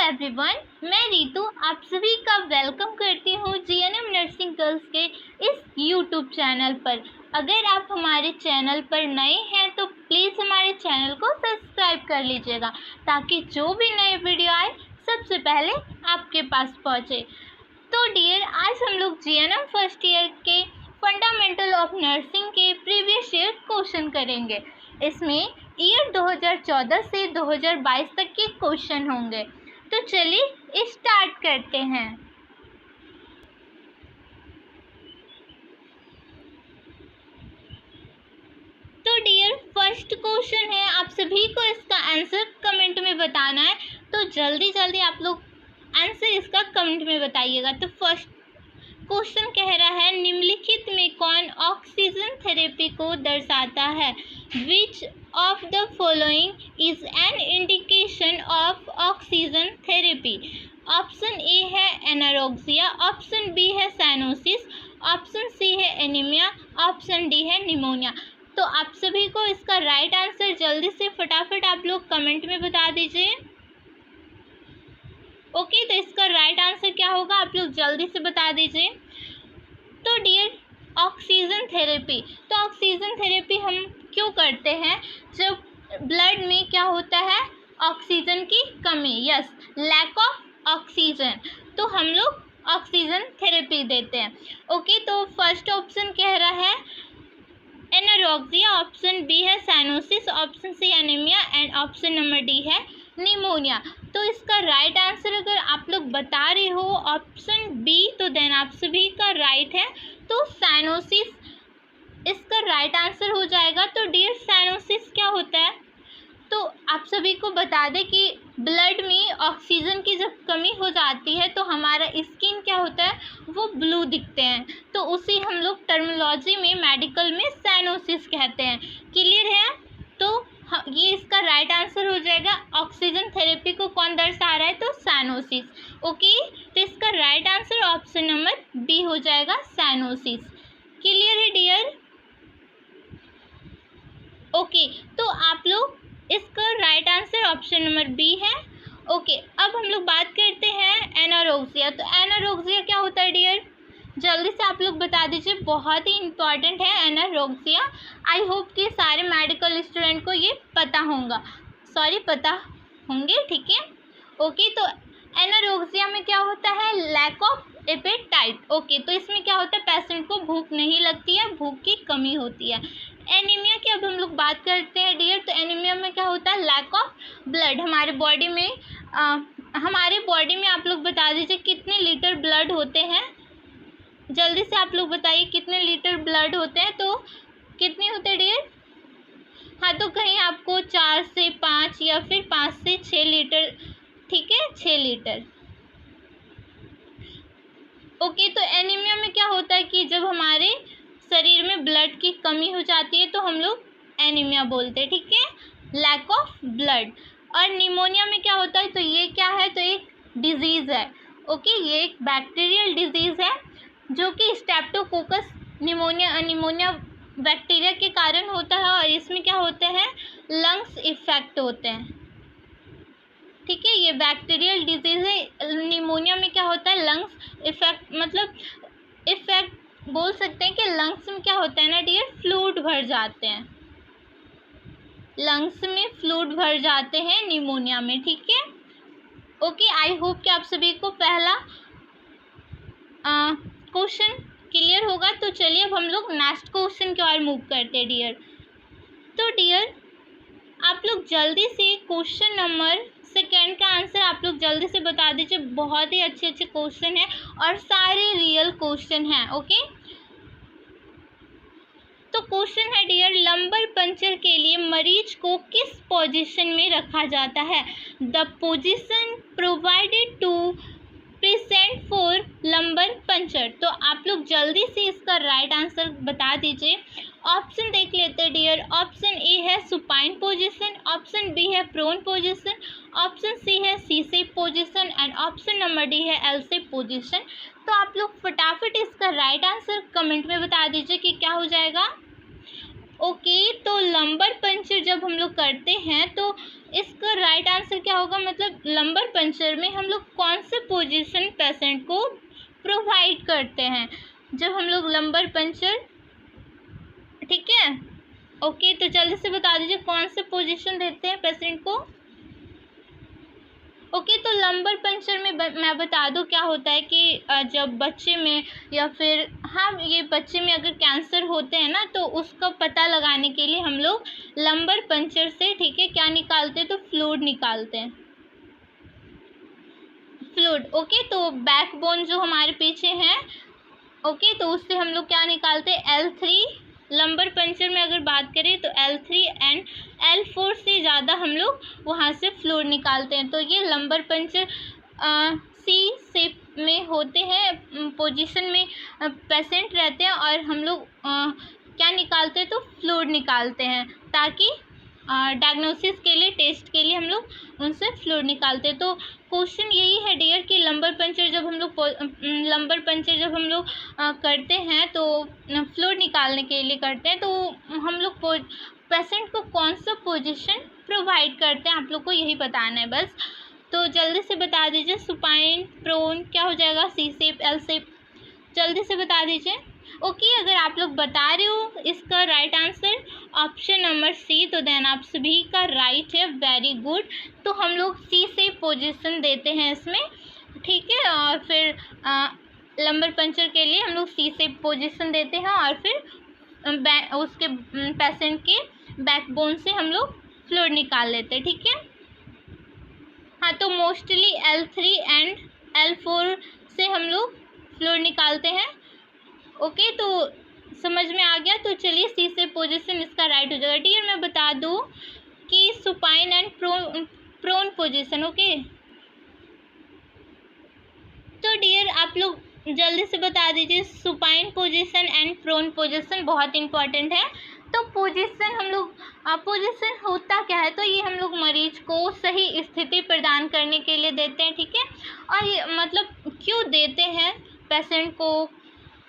Everyone, मैं रीतू आप सभी का वेलकम करती हूँ जीएनएम नर्सिंग गर्ल्स के इस यूट्यूब चैनल पर। अगर आप हमारे चैनल पर नए हैं तो प्लीज़ हमारे चैनल को सब्सक्राइब कर लीजिएगा ताकि जो भी नए वीडियो आए सबसे पहले आपके पास पहुँचे। तो डियर, आज हम लोग जीएनएम फर्स्ट ईयर के फंडामेंटल ऑफ नर्सिंग के प्रीवियस ईयर क्वेश्चन करेंगे। इसमें ईयर 2014 से 2022 तक के क्वेश्चन होंगे। तो चलिए स्टार्ट करते हैं। तो डियर, फर्स्ट क्वेश्चन है, आप सभी को इसका आंसर कमेंट में बताना है। तो जल्दी जल्दी आप लोग आंसर इसका कमेंट में बताइएगा। तो फर्स्ट क्वेश्चन कह रहा है, निम्नलिखित में कौन ऑक्सीजन थेरेपी को दर्शाता है? Which of the following is an indication of oxygen therapy? Option A है एनारोक्सिया, ऑप्शन बी है साइनोसिस, ऑप्शन सी है एनीमिया, ऑप्शन डी है निमोनिया। तो आप सभी को इसका राइट आंसर जल्दी से फटाफट आप लोग कमेंट में बता दीजिए। ओके, तो इसका राइट आंसर क्या होगा आप लोग जल्दी से बता दीजिए। तो डियर, ऑक्सीजन थेरेपी, तो ऑक्सीजन थेरेपी हम क्यों करते हैं? जब ब्लड में क्या होता है, ऑक्सीजन की कमी, यस, लैक ऑफ ऑक्सीजन, तो हम लोग ऑक्सीजन थेरेपी देते हैं। ओके, तो फर्स्ट ऑप्शन कह रहा है एनारोक्सिया, ऑप्शन बी है cyanosis, option C anaemia and option number D है निमोनिया। तो इसका राइट आंसर अगर आप लोग बता रहे हो ऑप्शन बी, तो देन आप सभी का राइट है। तो साइनोसिस इसका राइट आंसर हो जाएगा। तो डियर, साइनोसिस क्या होता है? तो आप सभी को बता दें कि ब्लड में ऑक्सीजन की जब कमी हो जाती है तो हमारा स्किन क्या होता है, वो ब्लू दिखते हैं। तो उसी हम लोग टर्मिनोलॉजी में मेडिकल में साइनोसिस कहते हैं। क्लियर है? तो ये इसका राइट आंसर हो जाएगा। ऑक्सीजन थेरेपी को कौन दर्शा रहा है? तो साइनोसिस। ओके, तो इसका right answer option number B हो जाएगा, साइनोसिस। क्लियर है डियर? ओके, तो आप लोग इसका right answer option number B है। ओके, अब हम लोग बात करते हैं एनारोक्सिया। तो एनारोक्सिया क्या होता है डियर? जल्दी से आप लोग बता दीजिए, बहुत ही इम्पॉर्टेंट है एनारोक्सिया। आई होप कि सारे मेडिकल स्टूडेंट को ये पता पता होंगे, ठीक है। ओके, तो एनारोक्सिया में क्या होता है, लैक ऑफ एपेटाइट। ओके, तो इसमें क्या होता है, पेशेंट को भूख नहीं लगती है, भूख की कमी होती है। एनीमिया की अब हम लोग बात करते हैं डियर। तो एनीमिया में क्या होता है, लैक ऑफ ब्लड। हमारे बॉडी में आप लोग बता दीजिए कितने लीटर ब्लड होते हैं। जल्दी से आप लोग बताइए कितने लीटर ब्लड होते हैं। तो कितने होते हैं डियर? हाँ, तो कहीं आपको 4 से 5 या फिर 5 से 6 लीटर, ठीक है, 6 लीटर। ओके, तो एनीमिया में क्या होता है कि जब हमारे शरीर में ब्लड की कमी हो जाती है तो हम लोग एनीमिया बोलते हैं, ठीक है, लैक ऑफ ब्लड। और निमोनिया में क्या होता है? तो ये क्या है, तो एक डिजीज़ है। ओके, ये एक बैक्टीरियल डिजीज़ है जो कि स्ट्रेप्टोकोकस निमोनिया बैक्टीरिया के कारण होता है। और इसमें क्या होते हैं, लंग्स इफेक्ट होते हैं, ठीक है, ये बैक्टीरियल डिजीज़ है। निमोनिया में क्या होता है, लंग्स इफेक्ट, मतलब इफेक्ट बोल सकते हैं कि लंग्स में क्या होता है ना डियर, फ्लूइड भर जाते हैं, लंग्स में फ्लूइड भर जाते हैं निमोनिया में, ठीक है। ओके, आई होप कि आप सभी को पहला क्वेश्चन क्लियर होगा। तो चलिए अब हम लोग नेक्स्ट क्वेश्चन की ओर मूव करते हैं डियर। तो डियर, आप लोग जल्दी से क्वेश्चन नंबर सेकेंड का आंसर आप लोग जल्दी से बता दीजिए। बहुत ही अच्छे अच्छे क्वेश्चन हैं और सारे रियल क्वेश्चन हैं। ओके, तो क्वेश्चन है डियर, लंबर पंचर के लिए मरीज को किस पोजीशन में रखा जाता है? The position provided to present for lumbar puncture. तो आप लोग जल्दी से इसका राइट आंसर बता दीजिए। ऑप्शन देख लेते हैं डियर। ऑप्शन ए है सुपाइन पोजीशन, ऑप्शन बी है प्रोन पोजीशन, ऑप्शन सी है C shape position and option number D है एल शेप पोजीशन। तो आप लोग फटाफट इसका राइट आंसर कमेंट में बता दीजिए कि क्या हो जाएगा। ओके, तो लंबर पंचर जब हम लोग करते हैं तो इसका राइट आंसर क्या होगा, मतलब लंबर पंचर में हम लोग कौन से पोजीशन पेशेंट को प्रोवाइड करते हैं जब हम लोग लंबर पंचर, ठीक है। ओके, तो जल्दी से बता दीजिए कौन से पोजीशन देते हैं पेशेंट को। ओके, तो लंबर पंचर में मैं बता दूं क्या होता है कि जब बच्चे में या फिर हाँ ये बच्चे में अगर कैंसर होते हैं ना तो उसका पता लगाने के लिए हम लोग लंबर पंचर से, ठीक है, क्या निकालते हैं, तो फ्लूइड निकालते हैं, फ्लूइड। ओके, तो बैकबोन जो हमारे पीछे है, ओके, तो उससे हम लोग क्या निकालते हैं, L3। लंबर पंचर में अगर बात करें तो L3 एंड L4 से ज़्यादा हम लोग वहाँ से फ्लूइड निकालते हैं। तो ये लंबर पंचर सी शेप में होते हैं, पोजीशन में पेशेंट रहते हैं और हम लोग क्या निकालते हैं, तो फ्लूइड निकालते हैं ताकि डायग्नोसिस के लिए, टेस्ट के लिए हम लोग उनसे फ्लूइड निकालते हैं। तो क्वेश्चन यही है डियर कि लंबर पंचर जब हम लोग करते हैं तो फ्लूइड निकालने के लिए करते हैं, तो हम लोग पेशेंट को कौन सा पोजीशन प्रोवाइड करते हैं, आप लोग को यही बताना है बस। तो जल्दी से बता दीजिए, सुपाइन, प्रोन क्या हो जाएगा, सी शेप, एल शेप, जल्दी से बता दीजिए। ओके, अगर आप लोग बता रहे हो इसका right answer option number C, तो देन आप सभी का राइट है, वेरी गुड। तो हम लोग सी से पोजीशन देते हैं इसमें, ठीक है, और फिर लंबर पंचर के लिए हम लोग सी से पोजीशन देते हैं और फिर उसके पेशेंट के बैकबोन से हम लोग फ्लूइड निकाल लेते हैं, ठीक है। हाँ, तो मोस्टली L3 एंड L4 से हम लोग फ्लूइड निकालते हैं। ओके, तो समझ में आ गया। तो चलिए सी से पोजीशन इसका राइट हो जाएगा। डियर मैं बता दूँ कि supine and prone position, okay. तो डियर आप लोग जल्दी से बता दीजिए, supine position and prone position बहुत इंपॉर्टेंट है। तो पोजीशन हम लोग पोजीशन होता क्या है, तो ये हम लोग मरीज को सही स्थिति प्रदान करने के लिए देते हैं, ठीक है। और ये मतलब क्यों देते हैं, पेशेंट को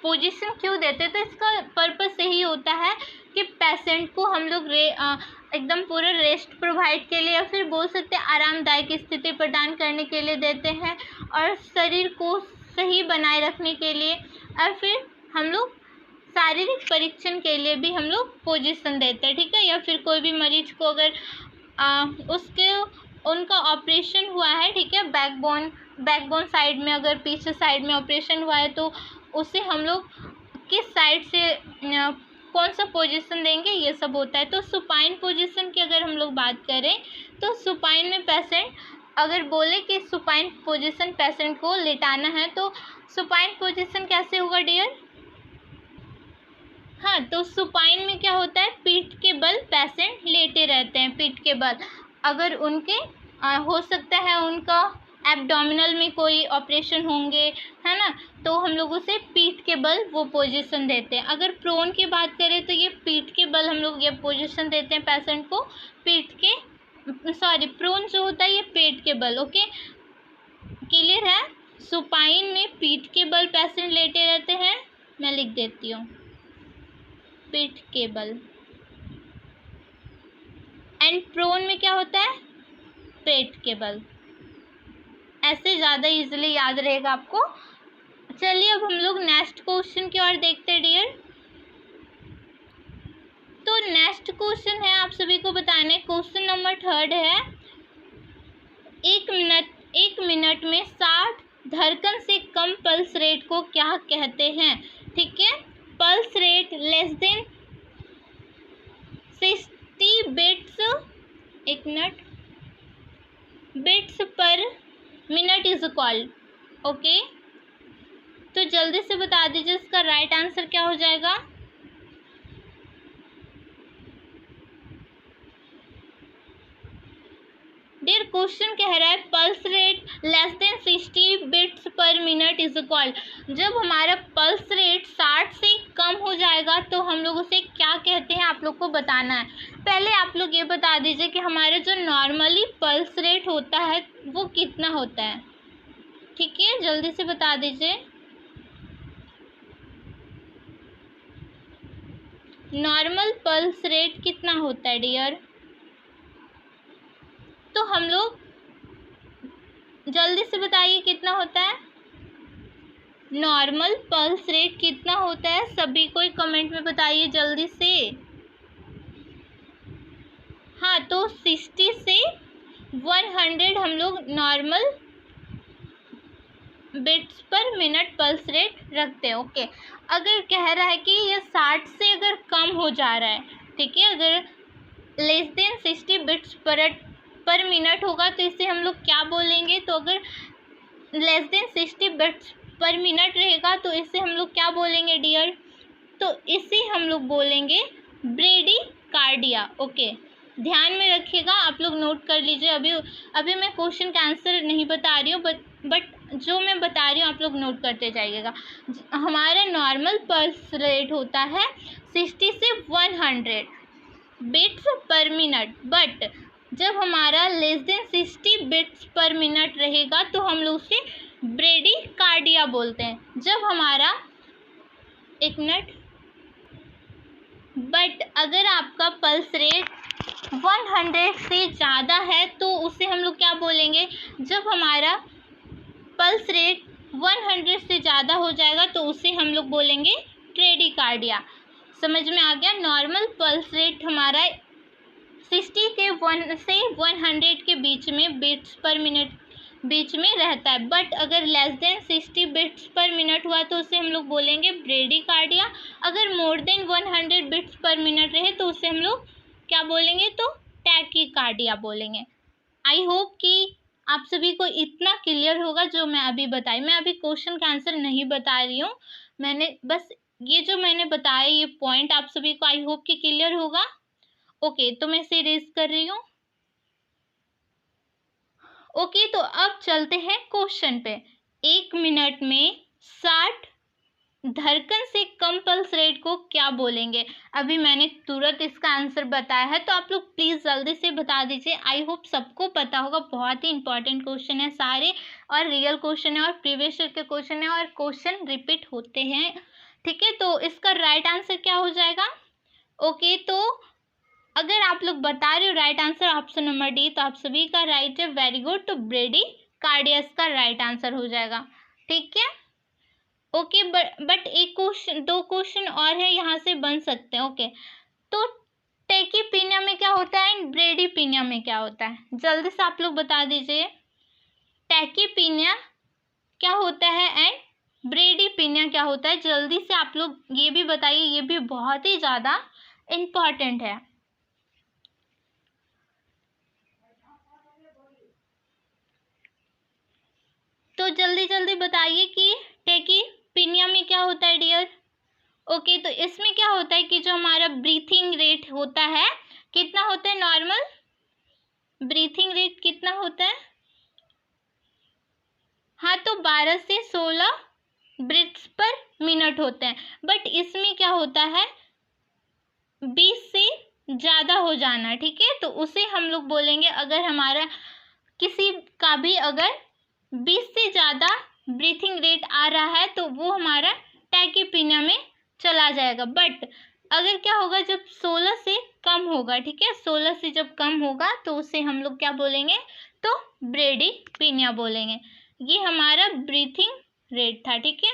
पोजीशन क्यों देते हैं, तो इसका पर्पस यही होता है कि पेशेंट को हम लोग एकदम पूरा रेस्ट प्रोवाइड के लिए या फिर बोल सकते हैं आरामदायक स्थिति प्रदान करने के लिए देते हैं और शरीर को सही बनाए रखने के लिए, और फिर हम लोग शारीरिक परीक्षण के लिए भी हम लोग पोजीशन देते हैं, ठीक है। या फिर कोई भी मरीज को अगर उनका ऑपरेशन हुआ है, ठीक है, बैकबोन साइड में अगर पीछे साइड में ऑपरेशन हुआ है तो उसे हम लोग किस साइड से कौन सा पोजीशन देंगे, ये सब होता है। तो सुपाइन पोजीशन की अगर हम लोग बात करें तो सुपाइन में पेशेंट अगर बोले कि सुपाइन पोजीशन पेशेंट को लेटाना है तो सुपाइन पोजीशन कैसे होगा डियर। हाँ, तो सुपाइन में क्या होता है, पीठ के बल पेशेंट लेटे रहते हैं, पीठ के बल। अगर उनके हो सकता है उनका एब्डोमिनल में कोई ऑपरेशन होंगे, है ना, तो हम लोग उसे पीठ के बल वो पोजीशन देते हैं। अगर प्रोन की बात करें तो ये पीठ के बल हम लोग ये पोजीशन देते हैं पेशेंट को, प्रोन जो होता है ये पेट के बल, ओके, क्लियर है। सुपाइन में पीठ के बल पेशेंट लेटे रहते हैं, मैं लिख देती हूँ, पीठ के बल। एंड प्रोन में क्या होता है, पेट के बल। ऐसे ज़्यादा इजीली याद रहेगा आपको। चलिए अब हम लोग नेक्स्ट क्वेश्चन की ओर देखते हैं डियर। तो नेक्स्ट क्वेश्चन है, आप सभी को बताना है, क्वेश्चन नंबर 3 है, एक मिनट में 60 धड़कन से कम पल्स रेट को क्या कहते हैं, ठीक है। Pulse rate less than 60 beats, एक minute, beats per minute is called, okay. तो जल्दी से बता दीजिए इसका राइट आंसर क्या हो जाएगा। डियर क्वेश्चन कह रहा है pulse rate less than 60 beats per minute is called. जब हमारा पल्स रेट 60 से कम हो जाएगा तो हम लोग उसे क्या कहते हैं, आप लोग को बताना है। पहले आप लोग ये बता दीजिए कि हमारा जो नॉर्मली पल्स रेट होता है वो कितना होता है, ठीक है, जल्दी से बता दीजिए। नॉर्मल पल्स रेट कितना होता है डियर? तो हम लोग जल्दी से बताइए कितना होता है? नॉर्मल पल्स रेट कितना होता है? सभी कोई कमेंट में बताइए जल्दी से। हाँ, तो 60 से 100 हम लोग नॉर्मल बिट्स पर मिनट पल्स रेट रखते हैं। ओके, अगर कह रहा है कि ये 60 से अगर कम हो जा रहा है, ठीक है, अगर लेस देन 60 बिट्स पर मिनट होगा तो इसे हम लोग क्या बोलेंगे? तो अगर लेस देन 60 बिट्स पर मिनट रहेगा तो इसे हम लोग क्या बोलेंगे डियर? तो इसे हम लोग बोलेंगे ब्रेडीकार्डिया। ओके, ध्यान में रखिएगा, आप लोग नोट कर लीजिए। अभी मैं क्वेश्चन का आंसर नहीं बता रही हूँ, बट जो मैं बता रही हूँ आप लोग नोट करते जाइएगा। हमारा नॉर्मल पल्स रेट होता है 60 से 100 बिट्स पर मिनट, बट जब हमारा लेस देन 60 बिट्स पर मिनट रहेगा तो हम लोग उसे ब्रेडीकार्डिया बोलते हैं। जब हमारा, एक मिनट, बट अगर आपका पल्स रेट 100 से ज़्यादा है तो उसे हम लोग क्या बोलेंगे? जब हमारा पल्स रेट 100 से ज़्यादा हो जाएगा तो उसे हम लोग बोलेंगे ब्रेडीकार्डिया। समझ में आ गया? नॉर्मल पल्स रेट हमारा 60 के 1 से 100 के बीच में बिट्स पर मिनट बीच में रहता है, बट अगर लेस देन 60 बिट्स पर मिनट हुआ तो उसे हम लोग बोलेंगे ब्रेडीकार्डिया। अगर मोर देन 100 बिट्स पर मिनट रहे तो उसे हम लोग क्या बोलेंगे? तो टैकीकार्डिया बोलेंगे। आई होप कि आप सभी को इतना क्लियर होगा जो मैं अभी बताई। मैं अभी क्वेश्चन का आंसर नहीं बता रही हूँ, मैंने बस ये जो मैंने बताया ये पॉइंट आप सभी को आई होप कि क्लियर होगा। ओके, तो मैं इसे इरेज कर रही हूँ। ओके, तो अब चलते हैं क्वेश्चन पे। 1 मिनट में 60 धड़कन से कम पल्स रेट को क्या बोलेंगे? अभी मैंने तुरंत इसका आंसर बताया है, तो आप लोग प्लीज़ जल्दी से बता दीजिए। आई होप सबको पता होगा, बहुत ही इंपॉर्टेंट क्वेश्चन है सारे, और रियल क्वेश्चन है और प्रीवियस ईयर के क्वेश्चन है और क्वेश्चन रिपीट होते हैं, ठीक है। तो इसका राइट आंसर क्या हो जाएगा? ओके, तो अगर आप लोग बता रहे हो right answer option number D, तो आप सभी का राइट है, वेरी गुड। तो ब्रेडीकार्डिया का राइट आंसर हो जाएगा, ठीक है। ओके, बट एक क्वेश्चन, 2 क्वेश्चन और है, यहाँ से बन सकते हैं। ओके, तो टैकीपीनिया में क्या होता है एंड ब्रेडीपीनिया में क्या होता है? जल्दी से आप लोग बता दीजिए, टैकीपीनिया क्या होता है एंड ब्रेडीपीनिया क्या होता है? जल्दी से आप लोग ये भी बताइए, ये भी बहुत ही ज़्यादा इम्पॉर्टेंट है। तो जल्दी जल्दी बताइए कि टैकीपीनिया में क्या होता है डियर? ओके, तो इसमें क्या होता है कि जो हमारा ब्रीथिंग रेट होता है, कितना होता है? नॉर्मल ब्रीथिंग रेट कितना होता है? हाँ, तो 12 से 16 ब्रीथ्स पर मिनट होते हैं, बट इसमें क्या होता है? 20 से ज़्यादा हो जाना, ठीक है। तो उसे हम लोग बोलेंगे, अगर हमारा किसी का भी अगर 20 से ज़्यादा ब्रीथिंग रेट आ रहा है तो वो हमारा टैकीपीनिया में चला जाएगा। बट अगर क्या होगा, जब 16 से कम होगा, ठीक है, 16 से जब कम होगा तो उसे हम लोग क्या बोलेंगे? तो ब्रेडीपीनिया बोलेंगे। ये हमारा ब्रीथिंग रेट था, ठीक है।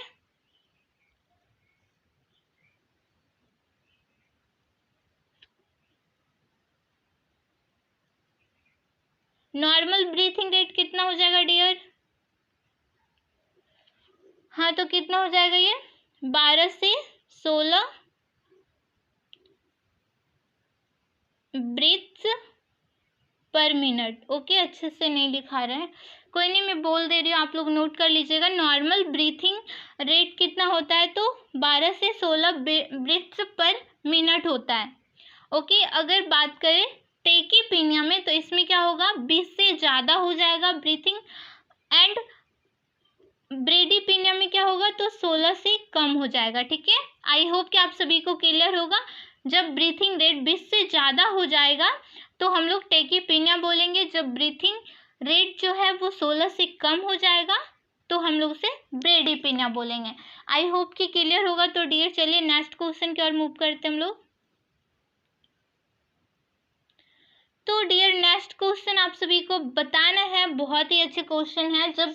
नॉर्मल ब्रीथिंग रेट कितना हो जाएगा डियर? हाँ, तो कितना हो जाएगा ये? 12 से 16 ब्रीथ्स पर मिनट। ओके, अच्छे से नहीं लिखा रहे हैं, कोई नहीं, मैं बोल दे रही हूँ, आप लोग नोट कर लीजिएगा। नॉर्मल ब्रीथिंग रेट कितना होता है? तो 12 से 16 ब्रीथ्स पर मिनट होता है। ओके, अगर बात करें टैकीपीनिया में तो इसमें क्या होगा? 20 से ज़्यादा हो जाएगा ब्रीथिंग, एंड ब्रेडीपीनिया में क्या होगा? तो 16 से कम हो जाएगा, ठीक है। आई होप कि आप सभी को क्लियर होगा। जब ब्रीथिंग रेट 20 से ज़्यादा हो जाएगा तो हम लोग टैकीपीनिया बोलेंगे। जब ब्रीथिंग रेट जो है वो 16 से कम हो जाएगा तो हम लोग उसे ब्रेडीपीनिया बोलेंगे। आई होप कि क्लियर होगा। तो डियर, चलिए नेक्स्ट क्वेश्चन की ओर मूव करते हैं हम लोग। तो डियर नेक्स्ट क्वेश्चन आप सभी को बताना है, बहुत ही अच्छे क्वेश्चन है। जब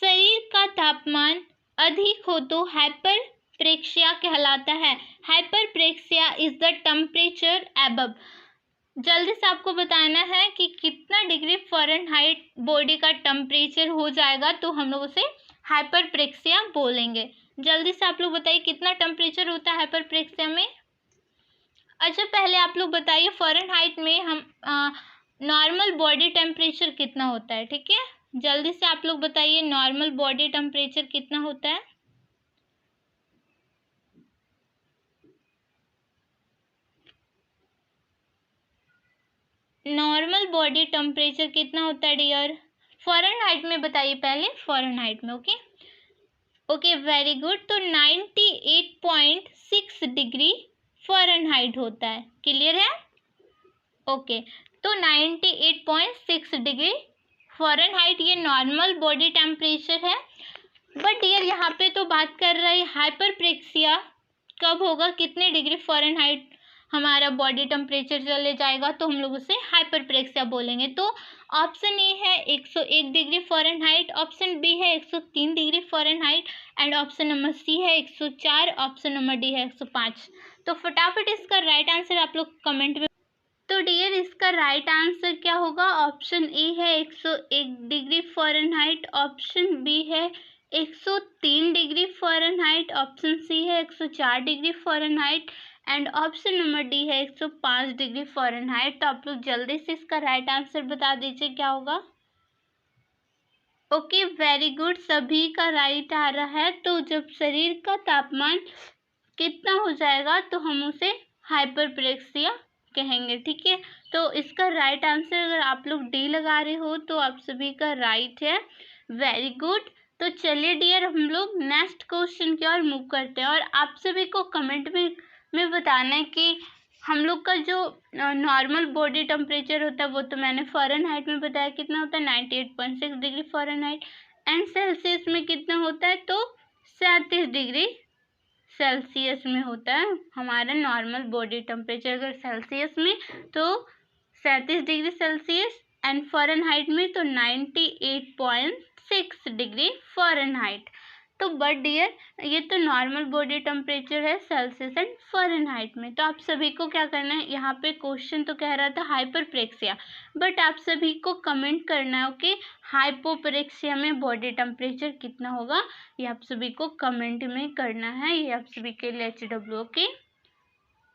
शरीर का तापमान अधिक हो तो हाइपर प्रेक्सिया कहलाता है। Hyperpyrexia is the temperature above. जल्दी से आपको बताना है कि कितना डिग्री फ़ारेनहाइट बॉडी का टेम्परेचर हो जाएगा तो हम लोग उसे हाइपर प्रेक्सिया बोलेंगे। जल्दी से आप लोग बताइए कितना टेम्परेचर होता है हाइपर प्रेक्सिया में। अच्छा, पहले आप लोग बताइए फ़ारेनहाइट में हम नॉर्मल बॉडी टेम्परेचर कितना होता है। ठीक है, जल्दी से आप लोग बताइए नॉर्मल बॉडी टेम्परेचर कितना होता है। नॉर्मल बॉडी टेम्परेचर कितना होता है डियर, फ़ारेनहाइट में बताइए पहले, फ़ारेनहाइट में। Okay okay, very good. तो 98.6 डिग्री फ़ारेनहाइट होता है। क्लियर है? ओके, तो 98.6 डिग्री फ़ारेनहाइट ये नॉर्मल बॉडी टेम्परेचर है। बट डियर यहाँ पे तो बात कर रहे हैं हाइपर प्रेक्सिया कब होगा, कितने डिग्री फ़ारेनहाइट हमारा बॉडी टेम्परेचर चले जाएगा तो हम लोग उसे हाइपर प्रेक्सिया बोलेंगे। तो ऑप्शन ए है 101 डिग्री फ़ारेनहाइट, ऑप्शन बी है 103 degree Fahrenheit and option number C है 104, ऑप्शन नंबर डी है 105। तो फटाफट इसका राइट आंसर आप लोग कमेंट में। तो डियर इसका राइट आंसर क्या होगा, ऑप्शन ए है 101 डिग्री फ़ारेनहाइट, ऑप्शन बी है 103 डिग्री फ़ारेनहाइट, ऑप्शन सी है 104 degree Fahrenheit and option number D है 105 डिग्री फ़ारेनहाइट। तो आप लोग जल्दी से इसका राइट आंसर बता दीजिए क्या होगा। ओके, वेरी गुड, सभी का राइट आ रहा है। तो जब शरीर का तापमान कितना हो जाएगा तो हम उसे हाइपर प्रेक्सिया कहेंगे। ठीक है, तो इसका राइट आंसर अगर आप लोग डी लगा रहे हो तो आप सभी का राइट है। Very good. तो चलिए डियर हम लोग नेक्स्ट क्वेश्चन की ओर मूव करते हैं और आप सभी को कमेंट में बताना है कि हम लोग का जो नॉर्मल बॉडी टेम्परेचर होता है वो तो मैंने फ़ारेनहाइट में बताया कितना होता है 98.6 डिग्री फ़ारेनहाइट एंड सेल्सियस में कितना होता है तो 37 डिग्री सेल्सियस में होता है हमारा नॉर्मल बॉडी टेम्परेचर। अगर सेल्सियस में तो 37 डिग्री सेल्सियस एंड फ़ारेनहाइट में तो 98.6 डिग्री फ़ारेनहाइट। तो बट डियर ये तो नॉर्मल बॉडी टेम्परेचर है सेल्सियस एंड फ़ारेनहाइट में। तो आप सभी को क्या करना है, यहाँ पे क्वेश्चन तो कह रहा था हाइपर प्रेक्सिया, बट आप सभी को कमेंट करना है ओके हाइपोप्रेक्सिया में बॉडी टेम्परेचर कितना होगा, ये आप सभी को कमेंट में करना है। ये आप सभी के लिए HW ओके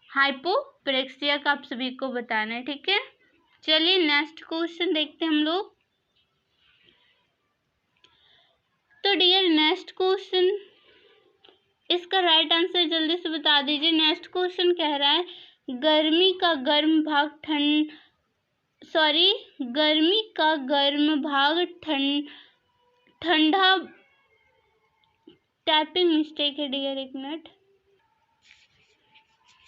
हाइपोप्रेक्सिया का आप सभी को बताना है। ठीक है, चलिए नेक्स्ट क्वेश्चन देखते हैं हम लोग। तो डियर नेक्स्ट क्वेश्चन इसका राइट आंसर जल्दी से बता दीजिए। नेक्स्ट क्वेश्चन कह रहा है गर्मी का गर्म भाग ठंडा टाइपिंग मिस्टेक है डियर, एक मिनट।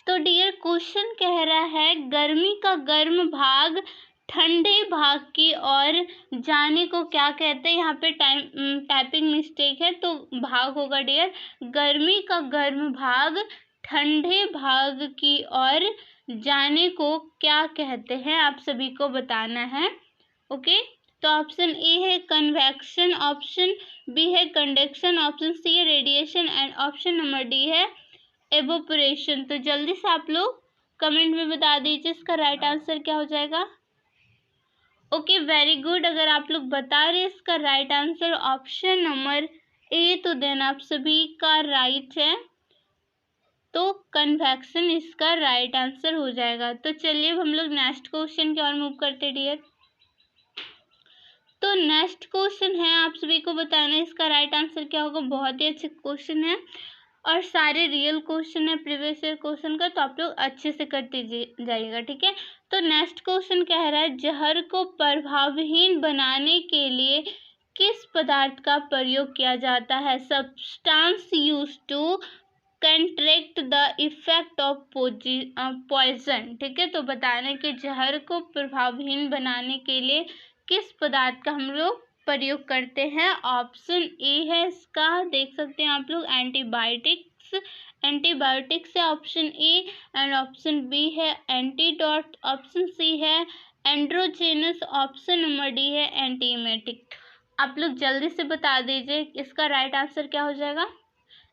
तो डियर क्वेश्चन कह रहा है गर्मी का गर्म भाग ठंडे भाग की ओर जाने को क्या कहते हैं। यहाँ पे टाइपिंग मिस्टेक है तो भाग होगा डियर, गर्मी का गर्म भाग ठंडे भाग की ओर जाने को क्या कहते हैं, आप सभी को बताना है। ओके, तो ऑप्शन ए है कन्वेक्शन, ऑप्शन बी है कंडक्शन, ऑप्शन सी है radiation and option number D है एवोपरेशन। तो जल्दी से आप लोग कमेंट में बता दीजिए इसका राइट आंसर क्या हो जाएगा। Okay, very good. अगर आप लोग बता रहे हैं इसका right answer option number A तो देन आप सभी का राइट है, तो कन्वेक्शन इसका राइट आंसर हो जाएगा। तो चलिए हम लोग नेक्स्ट क्वेश्चन की ओर मूव करते डियर। तो नेक्स्ट क्वेश्चन है आप सभी को बताना है इसका राइट आंसर क्या होगा। बहुत ही अच्छे क्वेश्चन है और सारे रियल क्वेश्चन है प्रीवियस ईयर क्वेश्चन का, तो आप लोग अच्छे से करते जाइएगा। ठीक है, तो नेक्स्ट क्वेश्चन कह रहा है जहर को प्रभावहीन बनाने के लिए किस पदार्थ का प्रयोग किया जाता है। Substance used to contract the effect of poison. ठीक है, तो बताने के जहर को प्रभावहीन बनाने के लिए किस पदार्थ का हम लोग प्रयोग करते हैं। ऑप्शन ए है इसका, देख सकते हैं आप लोग एंटीबायोटिक्स है option A and option B है एंटीडॉट, ऑप्शन सी है एंड्रोजेनस, ऑप्शन नंबर डी है एंटीमेटिक। आप लोग जल्दी से बता दीजिए इसका राइट आंसर क्या हो जाएगा।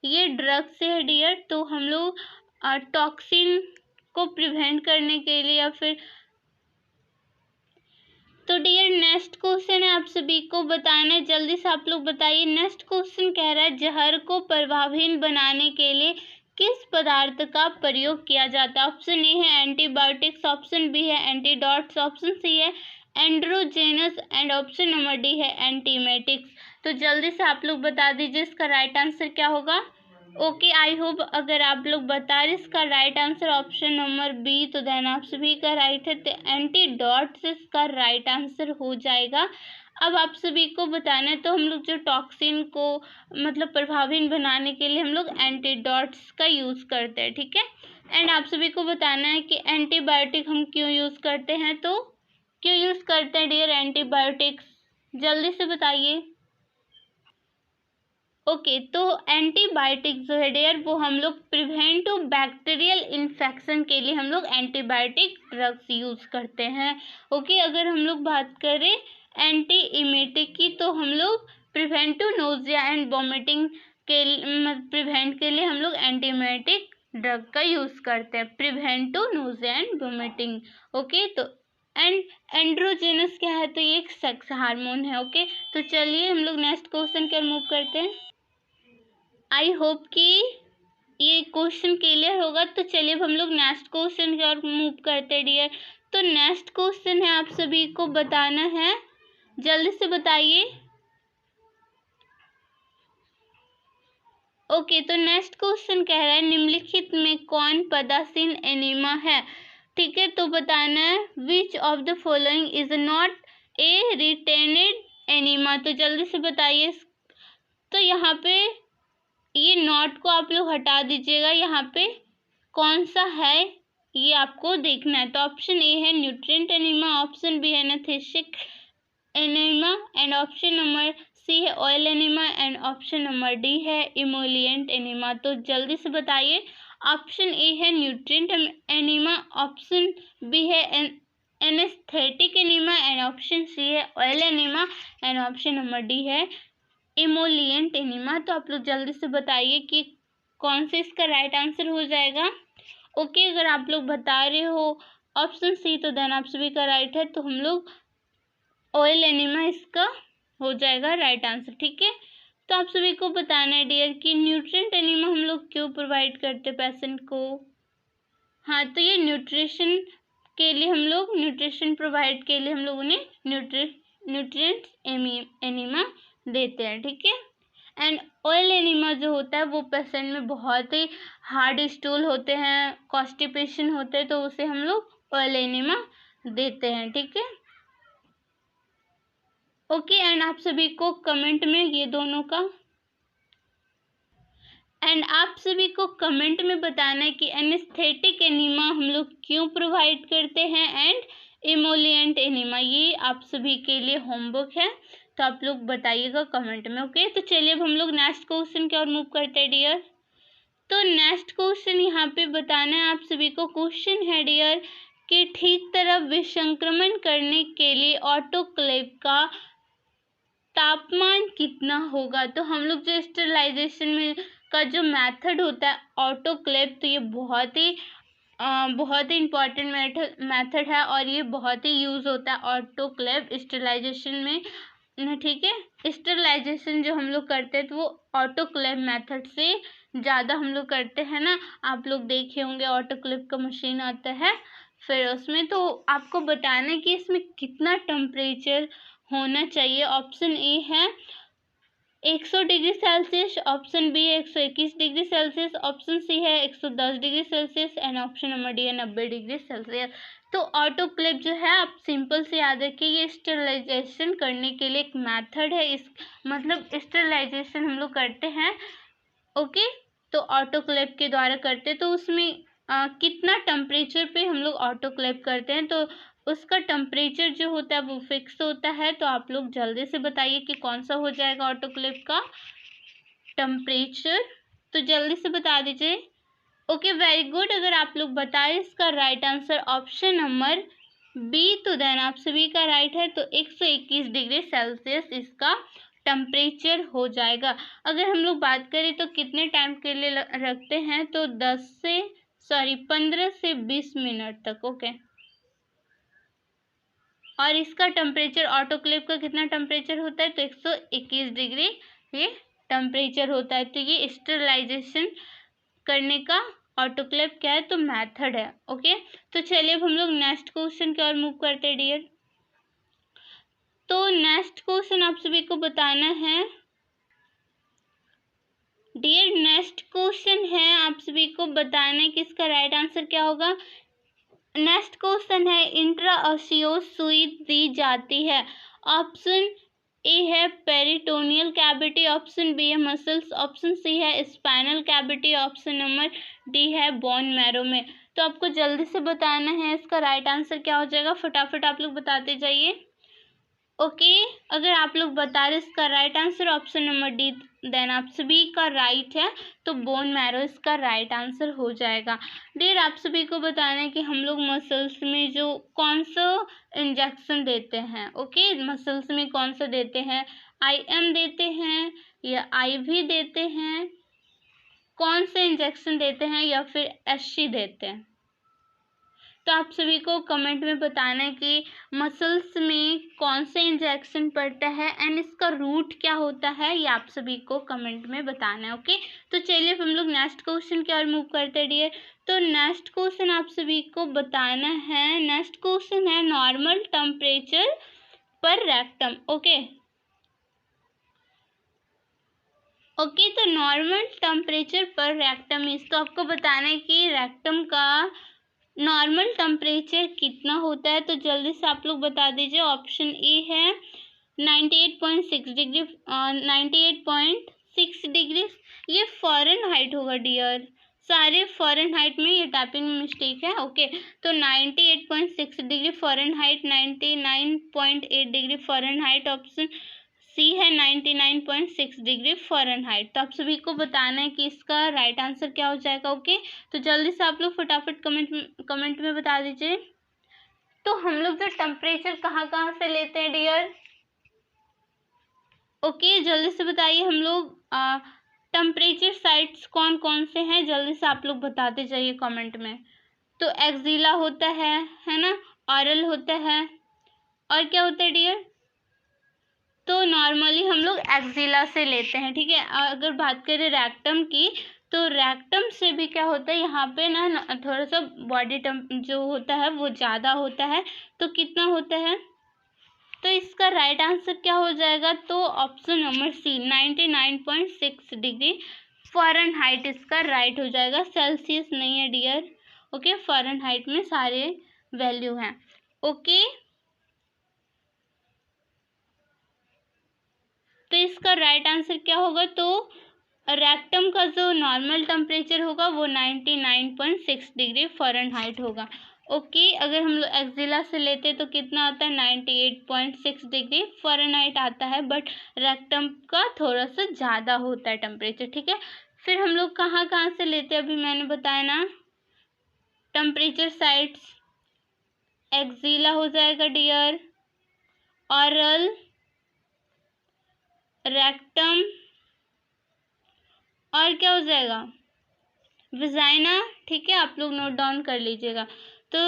ये ड्रग से है डियर, तो हम लोग टॉक्सिन को प्रिवेंट करने के लिए या फिर तो डियर नेक्स्ट क्वेश्चन है, आप सभी को बताना है, जल्दी से आप लोग बताइए। नेक्स्ट क्वेश्चन कह रहा है जहर को प्रभावहीन बनाने के लिए किस पदार्थ का प्रयोग किया जाता है। ऑप्शन ए है एंटीबायोटिक्स, ऑप्शन बी है एंटीडॉट्स, ऑप्शन सी है एंड्रोजेनस एंड ऑप्शन नंबर डी है एंटीमेटिक्स। तो जल्दी से आप लोग बता दीजिए इसका राइट आंसर क्या होगा। ओके, आई होप अगर आप लोग बता रहे इसका right answer option number B, तो देन आप सभी का राइट है, तो एंटीडॉट्स इसका राइट आंसर हो जाएगा। अब आप सभी को बताना है, तो हम लोग जो टॉक्सिन को मतलब प्रभावहीन बनाने के लिए हम लोग एंटीडॉट्स का यूज़ करते हैं, ठीक है। एंड आप सभी को बताना है कि एंटीबायोटिक हम क्यों यूज़ करते हैं, तो क्यों यूज़ करते हैं डियर एंटीबायोटिक्स, जल्दी से बताइए। ओके, तो एंटीबायोटिक जो है डियर वो हम लोग प्रिवेंटिव बैक्टीरियल इन्फेक्शन के लिए हम लोग एंटीबायोटिक ड्रग्स यूज़ करते हैं। ओके, अगर हम लोग बात करें एंटी इमेटिक की, तो हम लोग प्रिवेंटिव नोजिया एंड वॉमिटिंग के प्रिवेंट के लिए हम लोग एंटीबायोटिक ड्रग का यूज़ करते हैं, preventive nausea and vomiting. Okay, तो एंड्रोजेनस क्या है, तो ये एक सेक्स हार्मोन है। ओके, तो चलिए हम लोग नेक्स्ट क्वेश्चन की ओर मूव करते हैं। आई होप कि ये क्वेश्चन क्लियर होगा। तो चलिए अब हम लोग नेक्स्ट क्वेश्चन की ओर मूव करते हैं डियर। तो नेक्स्ट क्वेश्चन है, आप सभी को बताना है, जल्दी से बताइए। ओके, तो नेक्स्ट क्वेश्चन कह रहा है निम्नलिखित में कौन पदासीन एनिमा है, ठीक है। तो बताना है which of the following is not a retained enema. तो जल्दी से बताइए। तो यहाँ पे ये नॉट को आप लोग हटा दीजिएगा, यहाँ पे कौन सा है ये आपको देखना है। तो ऑप्शन ए है न्यूट्रिएंट एनीमा, ऑप्शन बी है anaesthetic enema and option number C है oil enema and option number D है इमोलिएंट एनीमा। तो जल्दी से बताइए। ऑप्शन ए है न्यूट्रिएंट एनीमा, ऑप्शन बी है anaesthetic enema and option C है oil enema and option number D है इमोलिएंट एनीमा। तो आप लोग जल्दी से बताइए कि कौन से इसका राइट आंसर हो जाएगा। ओके, अगर आप लोग बता रहे हो ऑप्शन सी, तो देन आप सभी का राइट है, तो हम लोग ऑयल एनीमा इसका हो जाएगा राइट आंसर, ठीक है। तो आप सभी को बताना है डियर कि न्यूट्रिएंट एनीमा हम लोग क्यों प्रोवाइड करते पेशेंट को। हाँ, तो ये न्यूट्रिशन के लिए हम लोग न्यूट्रिशन प्रोवाइड के लिए हम लोग उन्हें न्यूट्रिएंट एनीमा देते हैं, ठीक है। एंड ऑयल एनीमा जो होता है वो पेशेंट में बहुत ही हार्ड स्टूल होते हैं, कॉन्स्टिपेशन होते हैं, तो उसे हम लोग ऑयल एनीमा देते हैं, ठीक है। ओके, एंड आप सभी को कमेंट में ये दोनों का एंड आप सभी को कमेंट में बताना है कि एनेस्थेटिक एनीमा हम लोग क्यों प्रोवाइड करते हैं एंड इमोलिएंट एनीमा, ये आप सभी के लिए होमवर्क है, तो आप लोग बताइएगा कमेंट में। ओके, तो चलिए अब हम लोग नेक्स्ट क्वेश्चन की ओर मूव करते हैं डियर। तो नेक्स्ट क्वेश्चन यहाँ पे बताना है आप सभी को। क्वेश्चन है डियर कि ठीक तरफ विसंक्रमण करने के लिए ऑटोक्लेव का तापमान कितना होगा। तो हम लोग जो स्टरलाइजेशन में का जो मेथड होता है ऑटोक्लेव, तो ये बहुत ही इम्पॉर्टेंट मेथड है और ये बहुत ही यूज़ होता है ऑटोक्लेव स्टरलाइजेशन में, ठीक है। स्टरलाइजेशन जो हम लोग करते हैं तो वो ऑटोक्लेव मेथड से ज़्यादा हम लोग करते हैं ना। आप लोग देखे होंगे ऑटोक्लेव का मशीन आता है फिर उसमें, तो आपको बताना है कि इसमें कितना टेम्परेचर होना चाहिए। ऑप्शन ए है 100 डिग्री सेल्सियस, ऑप्शन बी है 121 डिग्री सेल्सियस, ऑप्शन सी है 110 degree Celsius and option number D है 90 डिग्री सेल्सियस। तो ऑटोक्लेव जो है आप सिंपल से याद रखिए, ये स्टरलाइजेशन करने के लिए एक मेथड है, इस मतलब स्टरलाइजेशन हम लोग करते हैं। ओके, तो ऑटोक्लेव के द्वारा करते हैं, तो उसमें कितना टेम्परेचर पे हम लोग ऑटोक्लेव करते हैं, तो उसका टेम्परेचर जो होता है वो फिक्स होता है। तो आप लोग जल्दी से बताइए कि कौन सा हो जाएगा ऑटोक्लेव का टेम्परेचर, तो जल्दी से बता दीजिए। ओके, वेरी गुड, अगर आप लोग बताएं इसका right answer option number B, तो देन आप सभी का राइट है। तो 121 डिग्री सेल्सियस इसका टेम्परेचर हो जाएगा। अगर हम लोग बात करें तो कितने टाइम के लिए रखते हैं, तो 15 से 20 मिनट तक। ओके, और इसका टेम्परेचर ऑटोक्लेव का कितना टेम्परेचर होता है, तो 121 डिग्री ये टेम्परेचर होता है। तो ये स्टरलाइजेशन करने का ऑटोक्लेव क्या है, तो मेथड है। ओके, तो चलिए अब हम लोग नेक्स्ट क्वेश्चन की ओर मूव करते हैं डियर। तो नेक्स्ट क्वेश्चन आप सभी को बताना है डियर। नेक्स्ट क्वेश्चन है आप सभी को बताना है कि इसका राइट आंसर क्या होगा। नेक्स्ट क्वेश्चन है इंट्राओसियोस सुई दी जाती है। ऑप्शन ए है पेरिटोनियल कैविटी, ऑप्शन बी है मसल्स, ऑप्शन सी है spinal cavity, option number D है बोन मैरो में। तो आपको जल्दी से बताना है इसका राइट आंसर क्या हो जाएगा। फटाफट आप लोग बताते जाइए। ओके, अगर आप लोग बता रहे इसका right answer option number D, then आप सभी का राइट है। तो बोन मैरो इसका राइट आंसर हो जाएगा। डियर, आप सभी को बताना है कि हम लोग मसल्स में जो कौन सा इंजेक्शन देते हैं। ओके, मसल्स में कौन सा देते हैं, IM देते हैं या IV देते हैं, कौन से इंजेक्शन देते हैं या फिर SC देते हैं। तो आप सभी को कमेंट में बताना है कि मसल्स में कौन से इंजेक्शन पड़ता है एंड इसका रूट क्या होता है, ये आप सभी को कमेंट में बताना है। ओके, तो चलिए हम लोग नेक्स्ट क्वेश्चन की ओर मूव करते हैं डियर। तो नेक्स्ट क्वेश्चन आप सभी को बताना है, नेक्स्ट क्वेश्चन है नॉर्मल टेम्परेचर पर रेक्टम। ओके, तो नॉर्मल टेम्परेचर पर रेक्टम मीन्स, तो आपको बताना है कि रेक्टम का नॉर्मल टेम्परेचर कितना होता है। तो जल्दी से आप लोग बता दीजिए। ऑप्शन ए है 98.6 डिग्री, 98.6 डिग्री। ये फ़ारेनहाइट होगा डियर, सारे फ़ारेनहाइट में, ये टाइपिंग में मिस्टेक है। ओके, तो 98.6 degree Fahrenheit, 99.8 degree Fahrenheit, option C है 99.6 डिग्री फ़ारेनहाइट। तो आप सभी को बताना है कि इसका राइट आंसर क्या हो जाएगा। ओके, तो जल्दी से आप लोग फटाफट कमेंट में बता दीजिए। तो हम लोग जो टेम्परेचर कहाँ कहाँ से लेते हैं डियर। ओके, जल्दी से बताइए। हम लोग टेम्परेचर साइट्स कौन कौन से हैं, जल्दी से आप लोग बताते जाइए कमेंट में। तो एक्जिला होता है ना, ऑरल होता है, और क्या होता है डियर। तो नॉर्मली हम लोग एक्जिला से लेते हैं। ठीक है, अगर बात करें रेक्टम की, तो रेक्टम से भी क्या होता है, यहाँ पे ना थोड़ा सा बॉडी जो होता है वो ज़्यादा होता है। तो कितना होता है, तो इसका राइट आंसर क्या हो जाएगा, तो option number C 99.6 degree Fahrenheit इसका राइट हो जाएगा। सेल्सियस नहीं है डियर। ओके, फ़ारेनहाइट में सारे वैल्यू हैं। ओके, तो इसका राइट आंसर क्या होगा, तो रेक्टम का जो नॉर्मल टेम्परेचर होगा वो 99.6 डिग्री फ़ारेनहाइट होगा। ओके, अगर हम लोग एक्जिला से लेते तो कितना आता है, 98.6 डिग्री फ़ारेनहाइट आता है, बट रेक्टम का थोड़ा सा ज़्यादा होता है टेम्परेचर। ठीक है, फिर हम लोग कहाँ कहाँ से लेते हैं, अभी मैंने बताया ना, टेम्परेचर साइट्स एक्जिला हो जाएगा डियर, ऑरल, रेक्टम, और क्या हो जाएगा, विजाइना। ठीक है, आप लोग नोट डाउन कर लीजिएगा। तो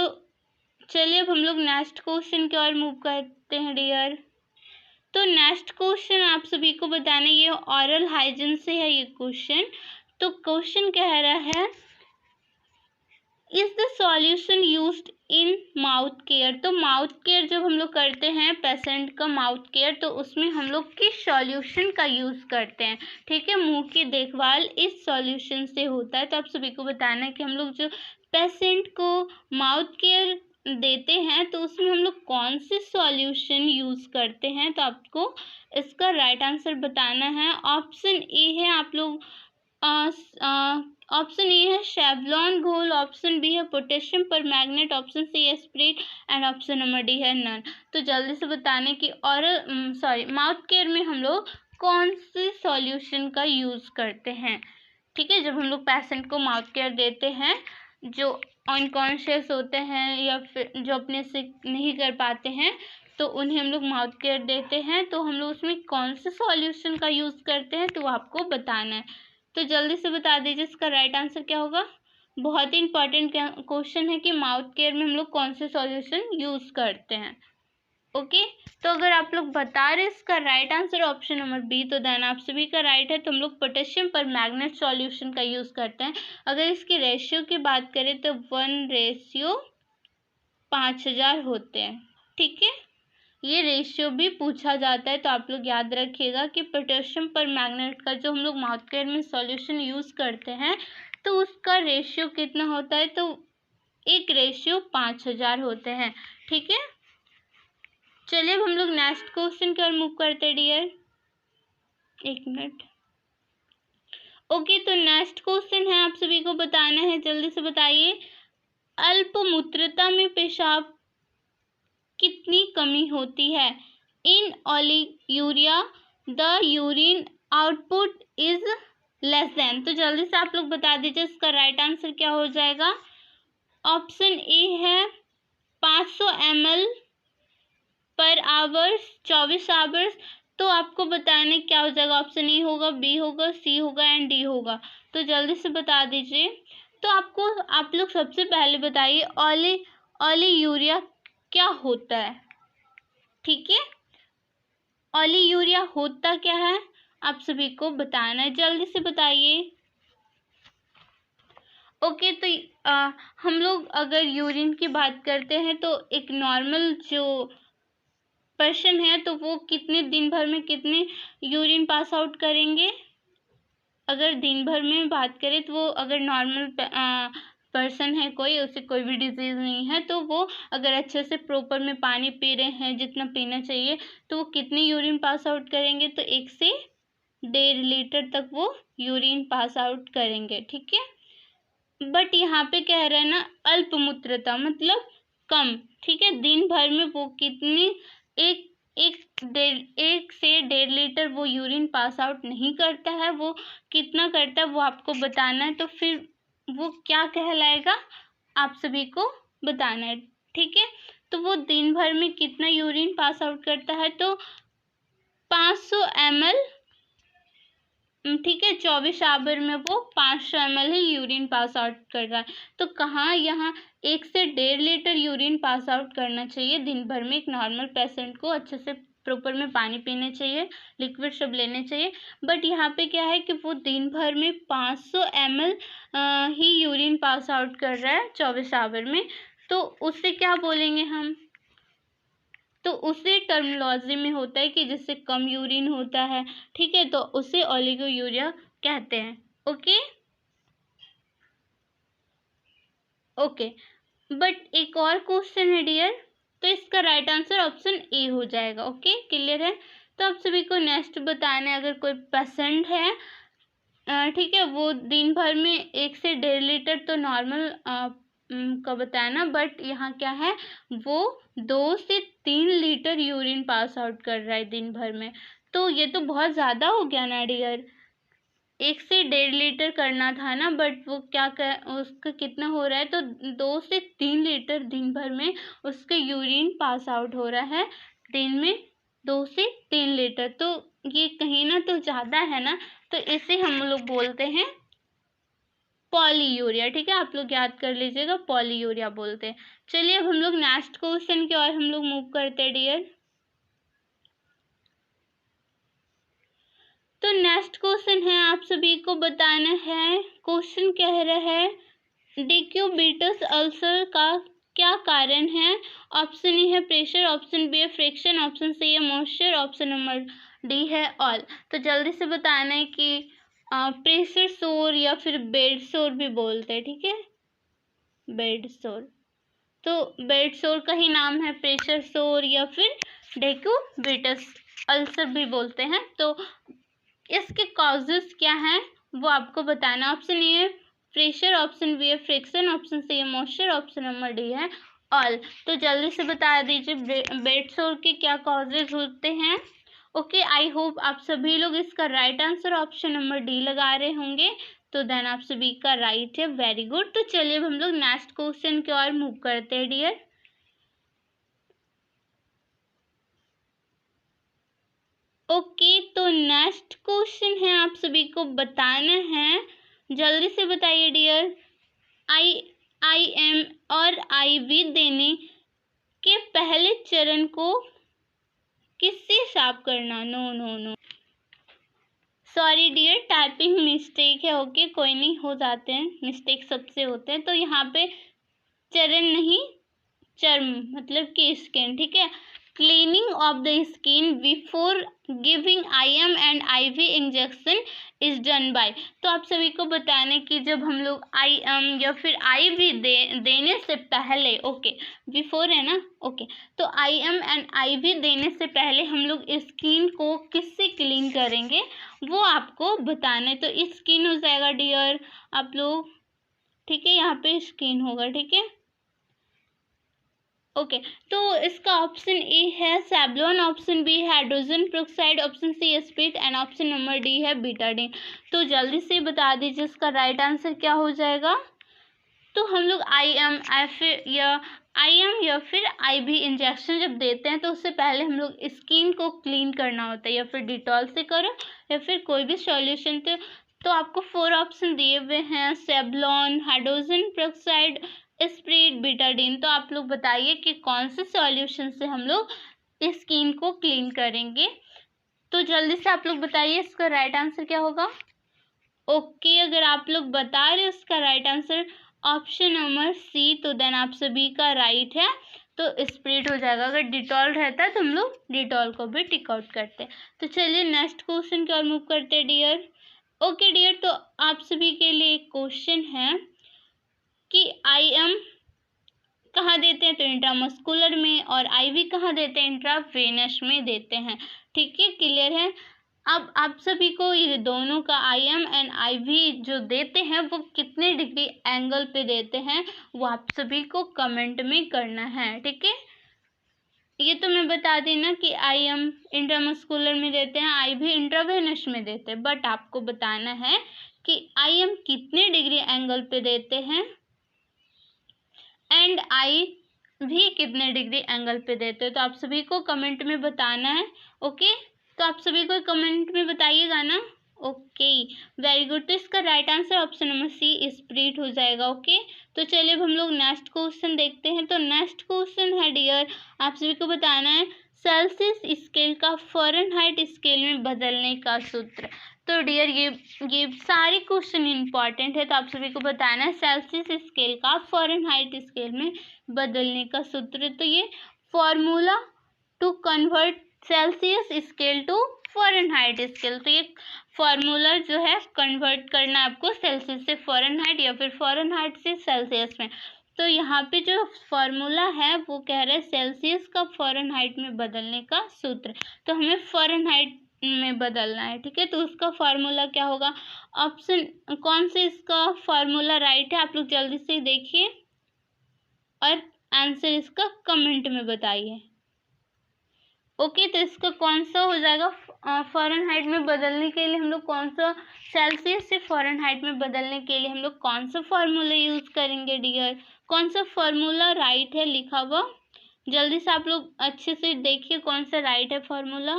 चलिए अब हम लोग नेक्स्ट क्वेश्चन की ओर मूव करते हैं डियर। तो नेक्स्ट क्वेश्चन आप सभी को बताना, ये ऑरल हाइजीन से है ये क्वेश्चन। तो क्वेश्चन कह रहा है, is the solution used in mouth care. तो माउथ केयर जब हम लोग करते हैं पेशेंट का माउथ केयर, तो उसमें हम लोग किस सॉल्यूशन का यूज़ करते हैं। ठीक है, मुंह की देखभाल इस सॉल्यूशन से होता है। तो आप सभी को बताना है कि हम लोग जो पेशेंट को माउथ केयर देते हैं तो उसमें हम लोग कौन से सॉल्यूशन यूज़ करते हैं। तो आपको इसका राइट आंसर बताना है। ऑप्शन ए है आप लोग ऑप्शन ए है शेवलॉन घोल, ऑप्शन बी है पोटेशियम पर मैग्नेट, ऑप्शन सी है spirit, and option number D है नन। तो जल्दी से बताने की, और माउथ केयर में हम लोग कौन से सॉल्यूशन का यूज़ करते हैं। ठीक है, जब हम लोग पेशेंट को माउथ केयर देते हैं, जो अनकॉन्शियस होते हैं या फिर जो अपने से नहीं कर पाते हैं, तो उन्हें हम लोग माउथ केयर देते हैं। तो हम लोग उसमें कौन से सॉल्यूशन का यूज़ करते हैं तो वो आपको बताना है। तो जल्दी से बता दीजिए इसका राइट आंसर क्या होगा। बहुत ही इंपॉर्टेंट क्वेश्चन है कि माउथ केयर में हम लोग कौन से सॉल्यूशन यूज़ करते हैं। ओके, तो अगर आप लोग बता रहे इसका right answer option number B, तो देन आप सभी का राइट है। तो हम लोग पोटेशियम पर मैग्नेट सॉल्यूशन का यूज़ करते हैं। अगर इसकी रेशियो की बात करें तो 1:5000 होते हैं। ठीक है, ये रेशियो भी पूछा जाता है, तो आप लोग याद रखिएगा कि पोटेशियम पर मैग्नेट का जो हम लोग माउथ केयर में सॉल्यूशन यूज़ करते हैं तो उसका रेशियो कितना होता है, तो 1:5000 होते हैं। ठीक है, चलिए अब हम लोग नेक्स्ट क्वेश्चन की ओर मूव करते हैं डियर। एक मिनट। ओके, तो नेक्स्ट क्वेश्चन है, आप सभी को बताना है, जल्दी से बताइए। अल्पमूत्रता में पेशाब कितनी कमी होती है? In oliguria the urine output is less than. तो जल्दी से आप लोग बता दीजिए इसका राइट आंसर क्या हो जाएगा। ऑप्शन ए है 500 ml पर आवर्स 24 आवर्स। तो आपको बताना है क्या हो जाएगा। ऑप्शन ए होगा, बी होगा, सी होगा एंड डी होगा। तो जल्दी से बता दीजिए। तो आप लोग सबसे पहले बताइए ओलिगोयूरिया क्या होता है। ठीक है, ओलिगोयूरिया होता क्या है आप सभी को बताना है, जल्दी से बताइए। ओके, तो हम लोग अगर यूरिन की बात करते हैं तो एक नॉर्मल जो पर्सन है तो वो कितने दिन भर में कितने यूरिन पास आउट करेंगे। अगर दिन भर में बात करें तो वो अगर नॉर्मल पर्सन है, कोई उसे कोई भी डिजीज़ नहीं है, तो वो अगर अच्छे से प्रॉपर में पानी पी रहे हैं जितना पीना चाहिए तो वो कितने यूरिन पास आउट करेंगे, तो 1 से 1.5 लीटर तक वो यूरिन पास आउट करेंगे। ठीक है, बट यहाँ पे कह रहे हैं ना अल्पमूत्रता मतलब कम। ठीक है, दिन भर में वो कितनी एक से 1.5 लीटर वो यूरिन पास आउट नहीं करता है, वो कितना करता है वो आपको बताना है। तो फिर वो क्या कहलाएगा आप सभी को बताना है। ठीक है, तो वो दिन भर में कितना यूरिन पास आउट करता है, तो 500 ml। ठीक है, 24 आवर में वो 500 ml ही यूरिन पास आउट कर रहा है। तो कहाँ यहाँ 1 से 1.5 लीटर यूरिन पास आउट करना चाहिए दिन भर में। एक नॉर्मल पेशेंट को अच्छे से प्रॉपर में पानी पीने चाहिए, लिक्विड सब लेने चाहिए, बट यहाँ पे क्या है कि वो दिन भर में 500 ml ही यूरिन पास आउट कर रहा है 24 आवर में। तो उससे क्या बोलेंगे हम, तो उसे टर्मिनोलॉजी में होता है कि जिससे कम यूरिन होता है। ठीक है, तो उसे ओलिगोयूरिया कहते हैं। ओके ओके, बट एक और क्वेश्चन है डियर, तो इसका राइट आंसर ऑप्शन ए हो जाएगा। ओके, क्लियर है। तो आप सभी को नेक्स्ट बताना है, अगर कोई पेशेंट है ठीक है, वो दिन भर में 1 से 1.5 लीटर तो नॉर्मल का बताना, बट यहाँ क्या है वो 2 से 3 लीटर यूरिन पास आउट कर रहा है दिन भर में। तो ये तो बहुत ज़्यादा हो गया ना डियर। 1 से 1.5 लीटर करना था ना, बट वो क्या उसका कितना हो रहा है, तो 2 से 3 लीटर दिन भर में उसका यूरिन पास आउट हो रहा है दिन में 2 से 3 लीटर। तो ये कहीं ना तो ज़्यादा है ना, तो इसे हम लोग बोलते हैं पॉलीयूरिया। ठीक है, आप लोग याद कर लीजिएगा, पॉलीयूरिया बोलते हैं। चलिए अब हम लोग नेक्स्ट क्वेश्चन की ओर हम लोग मूव करते हैं डियर। तो नेक्स्ट क्वेश्चन है, आप सभी को बताना है। क्वेश्चन कह रहा है डिक्यूबिटस अल्सर का क्या कारण है। ऑप्शन ए है प्रेशर, ऑप्शन बी है फ्रिक्शन, ऑप्शन सी है मॉइस्चर, ऑप्शन नंबर डी है ऑल। तो जल्दी से बताना है कि प्रेशर सोर या फिर बेड सोर भी बोलते हैं। ठीक है, बेड सोर, तो बेड सोर का ही नाम है प्रेशर सोर या फिर डिक्यूबिटस अल्सर भी बोलते हैं। तो इसके कॉजेस क्या हैं वो आपको बताना। ऑप्शन ए है प्रेशर, ऑप्शन बी है फ्रिक्शन, ऑप्शन सी है मॉइस्चर, ऑप्शन नंबर डी है ऑल। तो जल्दी से बता दीजिए बेड सोर के क्या कॉजेज होते हैं। ओके, आई होप आप सभी लोग इसका right answer option number D लगा रहे होंगे। तो तो देन आप सभी का राइट है, वेरी गुड। तो चलिए अब हम लोग नेक्स्ट क्वेश्चन की ओर मूव करते हैं डियर। ओके, तो नेक्स्ट क्वेश्चन है, आप सभी को बताना है, जल्दी से बताइए डियर। आई एम और आई वी देने के पहले चरण को किससे साफ करना? No no no, sorry dear, typing mistake है। ओके, कोई नहीं, हो जाते हैं, मिस्टेक सबसे होते हैं। तो यहाँ पे चरण नहीं, चर्म मतलब कि स्किन, ठीक है। Cleaning of the skin before giving IM and IV injection is done by. तो आप सभी को बताने कि जब हम लोग IM या फिर IV देने से पहले, ओके बिफोर है ना, ओके, तो IM एंड IV देने से पहले हम लोग स्किन को किससे क्लीन करेंगे वो आपको बताना है। तो स्किन हो जाएगा डियर आप लोग, ठीक है, यहाँ पे स्किन होगा, ठीक है। ओके, तो इसका ऑप्शन ए है सेवलॉन, ऑप्शन बी है hydrogen peroxide, option C spirit and option number D है बीटाडीन। तो जल्दी से बता दीजिए इसका राइट आंसर क्या हो जाएगा। तो हम लोग IM या फिर IV इंजेक्शन जब देते हैं तो उससे पहले हम लोग स्किन को क्लीन करना होता है, या फिर डिटॉल से करो या फिर कोई भी सॉल्यूशन। तो आपको 4 ऑप्शन दिए हुए हैं, Savlon, hydrogen peroxide, spirit, Betadine. तो आप लोग बताइए कि कौन से सॉल्यूशन से हम लोग स्किन को क्लीन करेंगे। तो जल्दी से आप लोग बताइए इसका राइट आंसर क्या होगा। ओके, अगर आप लोग बता रहे हो इसका right answer option number C, तो देन आप सभी का राइट है, तो स्प्रिट हो जाएगा। अगर डिटॉल रहता है तो हम लोग डिटॉल को भी टिक आउट करते हैं। तो चलिए नेक्स्ट क्वेश्चन की ओर मूव करते हैं डियर। ओके डियर, तो आप सभी के लिए एक क्वेश्चन है कि IM कहाँ देते हैं, तो इंट्रामस्कुलर में, और IV कहाँ देते हैं, इंट्रावेनस में देते हैं, ठीक है, क्लियर है। अब आप सभी को ये दोनों का IM एंड IV जो देते हैं वो कितने डिग्री एंगल पे देते हैं वो आप सभी को कमेंट में करना है, ठीक है। ये तो मैं बता दी ना कि IM इंट्रामस्कुलर में देते हैं, IV इंट्रावेनस में देते हैं, बट आपको बताना है कि IM कितने डिग्री एंगल पे देते हैं एंड IV कितने डिग्री एंगल पे देते हैं। तो आप सभी को कमेंट में बताना है, ओके। तो आप सभी को कमेंट में बताइएगा ना, ओके वेरी गुड। तो इसका right answer option number C spirit हो जाएगा, ओके। तो चलिए अब हम लोग नेक्स्ट क्वेश्चन देखते हैं। तो नेक्स्ट क्वेश्चन है डियर, आप सभी को बताना है सेल्सियस स्केल का फ़ारेनहाइट स्केल में बदलने का सूत्र। तो डियर ये सारे क्वेश्चन इंपॉर्टेंट है, तो आप सभी को बताना है सेल्सियस स्केल का फ़ारेनहाइट स्केल में बदलने का सूत्र। तो ये formula to convert Celsius scale to Fahrenheit scale, तो ये फॉर्मूला जो है कन्वर्ट करना है आपको सेल्सियस से फ़ारेनहाइट या फिर फ़ारेनहाइट से सेल्सियस में। तो यहाँ पे जो फॉर्मूला है वो कह रहा है सेल्सियस का फ़ारेनहाइट में बदलने का सूत्र, तो हमें फ़ारेनहाइट में बदलना है, ठीक है। तो उसका फार्मूला क्या होगा, ऑप्शन कौन से इसका फार्मूला राइट है आप लोग जल्दी से देखिए और आंसर इसका कमेंट में बताइए, ओके। तो इसका कौन सा हो जाएगा, फ़ारेनहाइट में बदलने के लिए हम लोग कौन सा, सेल्सियस से फ़ारेनहाइट में बदलने के लिए हम लोग कौन सा फार्मूला यूज़ करेंगे डियर, कौन सा फार्मूला राइट है लिखा हुआ, जल्दी से आप लोग अच्छे से देखिए कौन सा राइट है फार्मूला।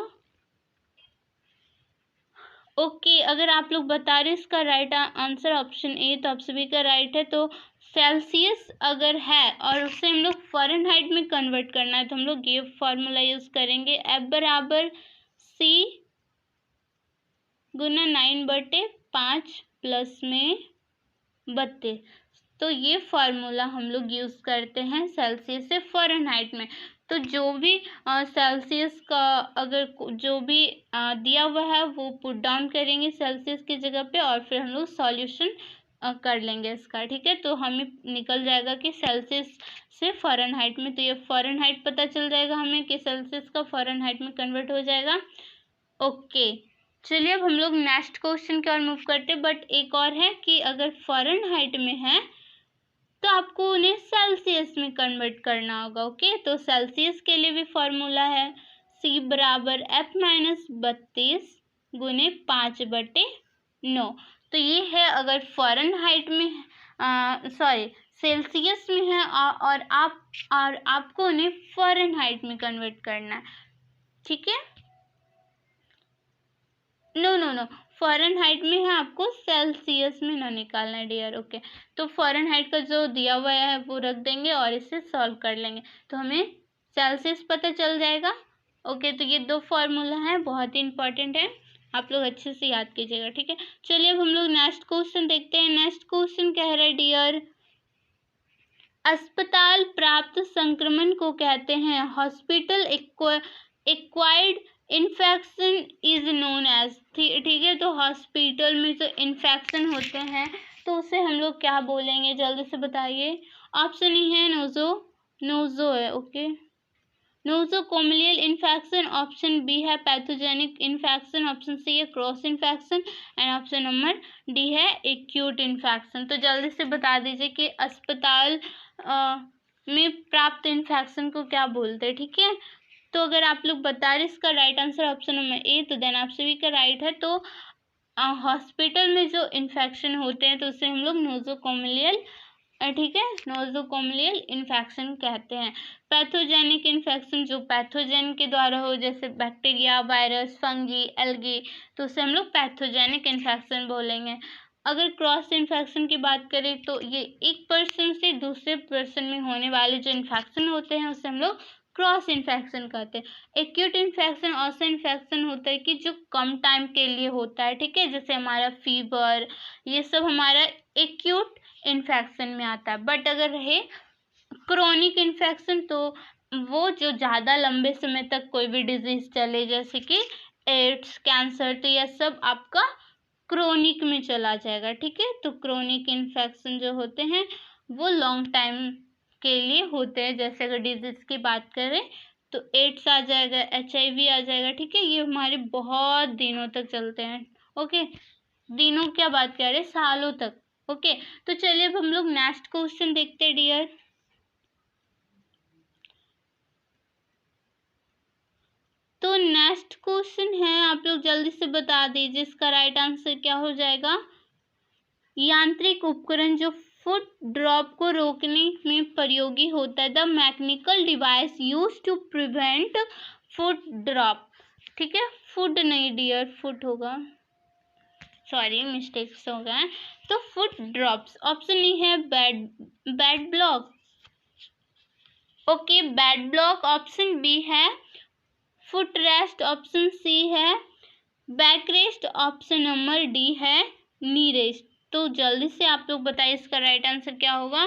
ओके, अगर आप लोग बता रहे इसका राइट आंसर ऑप्शन ए, तो आप सभी का राइट है। तो सेल्सियस अगर है और उससे हम लोग फ़ारेनहाइट में कन्वर्ट करना है तो हम लोग ये फार्मूला यूज़ करेंगे, F बराबर C गुना 9/5 प्लस में 32। तो ये फार्मूला हम लोग यूज़ करते हैं सेल्सियस से फ़ारेनहाइट में। तो जो भी सेल्सियस का अगर जो भी दिया हुआ है वो पुट डाउन करेंगे सेल्सियस की जगह पे और फिर हम लोग सॉल्यूशन कर लेंगे इसका, ठीक है। तो हमें निकल जाएगा कि सेल्सियस से फ़ारेनहाइट में, तो ये फ़ारेनहाइट पता चल जाएगा हमें कि सेल्सियस का फ़ारेनहाइट में कन्वर्ट हो जाएगा, ओके। चलिए अब हम लोग नेक्स्ट क्वेश्चन की ओर मूव करते हैं, बट एक और है कि अगर फ़ारेनहाइट में है तो आपको उन्हें सेल्सियस में कन्वर्ट करना होगा, ओके। तो सेल्सियस के लिए भी फॉर्मूला है C बराबर F - 32 गुने 5/9। तो ये है अगर फ़ारेनहाइट में सॉरी सेल्सियस में है और आपको उन्हें फ़ारेनहाइट में कन्वर्ट करना है, ठीक है। नो फ़ारेनहाइट में है, आपको सेल्सियस में ना निकालना है डियर। ओके, तो फ़ारेनहाइट का जो दिया हुआ है वो रख देंगे और इसे सॉल्व कर लेंगे तो हमें सेल्सियस पता चल जाएगा। ओके, तो ये दो फार्मूला हैं, बहुत ही इंपॉर्टेंट है, आप लोग अच्छे से याद कीजिएगा, ठीक है। चलिए अब हम लोग नेक्स्ट क्वेश्चन देखते हैं। नेक्स्ट क्वेश्चन कह रहा है डियर, अस्पताल प्राप्त संक्रमण को कहते हैं hospital acquired infection is known as, ठीक है। तो हॉस्पिटल में जो इन्फेक्शन होते हैं तो उसे हम लोग क्या बोलेंगे, जल्दी से बताइए। ऑप्शन ई है नोजो है, okay, nosocomial infection, option B है पैथोजेनिक इन्फेक्शन, ऑप्शन सी है cross infection and option number D है एक्यूट इन्फेक्शन। तो जल्दी से बता दीजिए कि अस्पताल में प्राप्त इन्फेक्शन को क्या बोलते हैं, ठीक है। तो अगर आप लोग बता रहे इसका right answer option number A, तो देन आप सभी का राइट है। तो हॉस्पिटल में जो इन्फेक्शन होते हैं तो उसे हम लोग नोजोकोमियल, ठीक है, नोजोकोमियल इन्फेक्शन कहते हैं। पैथोजेनिक इन्फेक्शन जो पैथोजेन के द्वारा हो, जैसे बैक्टीरिया, वायरस, फंगी, एल्गी, तो उसे हम लोग पैथोजेनिक इन्फेक्शन बोलेंगे। अगर क्रॉस इन्फेक्शन की बात करें तो ये एक पर्सन से दूसरे पर्सन में होने वाले जो इन्फेक्शन होते हैं उसे हम लोग क्रॉस इन्फेक्शन कहते हैं। एक्यूट इन्फेक्शन ऐसा इन्फेक्शन होता है कि जो कम टाइम के लिए होता है, ठीक है, जैसे हमारा फीवर, ये सब हमारा एक्यूट इन्फेक्शन में आता है। बट अगर रहे क्रोनिक इन्फेक्शन तो वो जो ज़्यादा लंबे समय तक कोई भी डिजीज चले, जैसे कि एड्स, कैंसर, तो यह सब आपका क्रोनिक में चला जाएगा, ठीक है। तो क्रोनिक इन्फेक्शन जो होते हैं वो लॉन्ग टाइम के लिए होते हैं। जैसे अगर डिजीज की बात करें तो एड्स आ जाएगा, HIV आ जाएगा, ठीक है, ये हमारे बहुत दिनों तक चलते हैं। ओके, दिनों क्या बात कर रहे, सालों तक। ओके, तो चलिए अब हम लोग नेक्स्ट क्वेश्चन देखते हैं डियर। तो नेक्स्ट क्वेश्चन है, आप लोग जल्दी से बता दीजिए इसका राइट आंसर क्या हो जाएगा। यांत्रिक उपकरण जो फुट ड्रॉप को रोकने में प्रयोगी होता है, the mechanical device use to prevent foot drop, ठीक है, फुट नहीं डियर, फुट होगा, सॉरी मिस्टेक्स हो गए। तो फुट ड्रॉप्स, ऑप्शन ई है bed block, okay, bed block, option B है फुट रेस्ट, ऑप्शन सी है back rest, option number D है नी रेस्ट। तो जल्दी से आप लोग बताइए इसका राइट आंसर क्या होगा।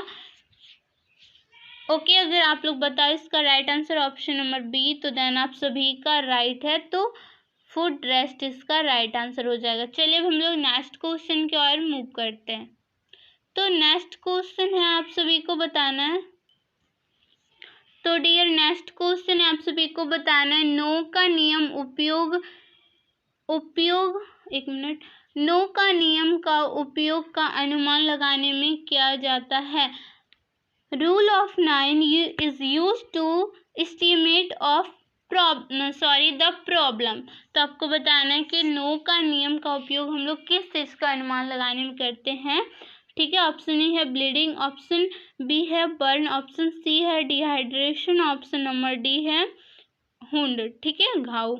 ओके, अगर आप लोग बताओ इसका right answer option number B, तो देन आप सभी का राइट है, तो फुट रेस्ट इसका राइट आंसर हो जाएगा। चलिए अब हम लोग नेक्स्ट क्वेश्चन की ओर मूव करते हैं। तो नेक्स्ट क्वेश्चन है, आप सभी को बताना है। तो डियर नेक्स्ट क्वेश्चन है, आप सभी को बताना है नो का नियम एक मिनट, नो का नियम का उपयोग का अनुमान लगाने में किया जाता है। Rule of 9 is use to estimate of the problem. तो आपको बताना है कि नो का नियम का उपयोग हम लोग किस चीज़ का अनुमान लगाने में करते हैं, ठीक है। ऑप्शन ए है ब्लीडिंग, ऑप्शन बी है बर्न, ऑप्शन सी है डिहाइड्रेशन, ऑप्शन नंबर डी है वुंड, ठीक है, घाव।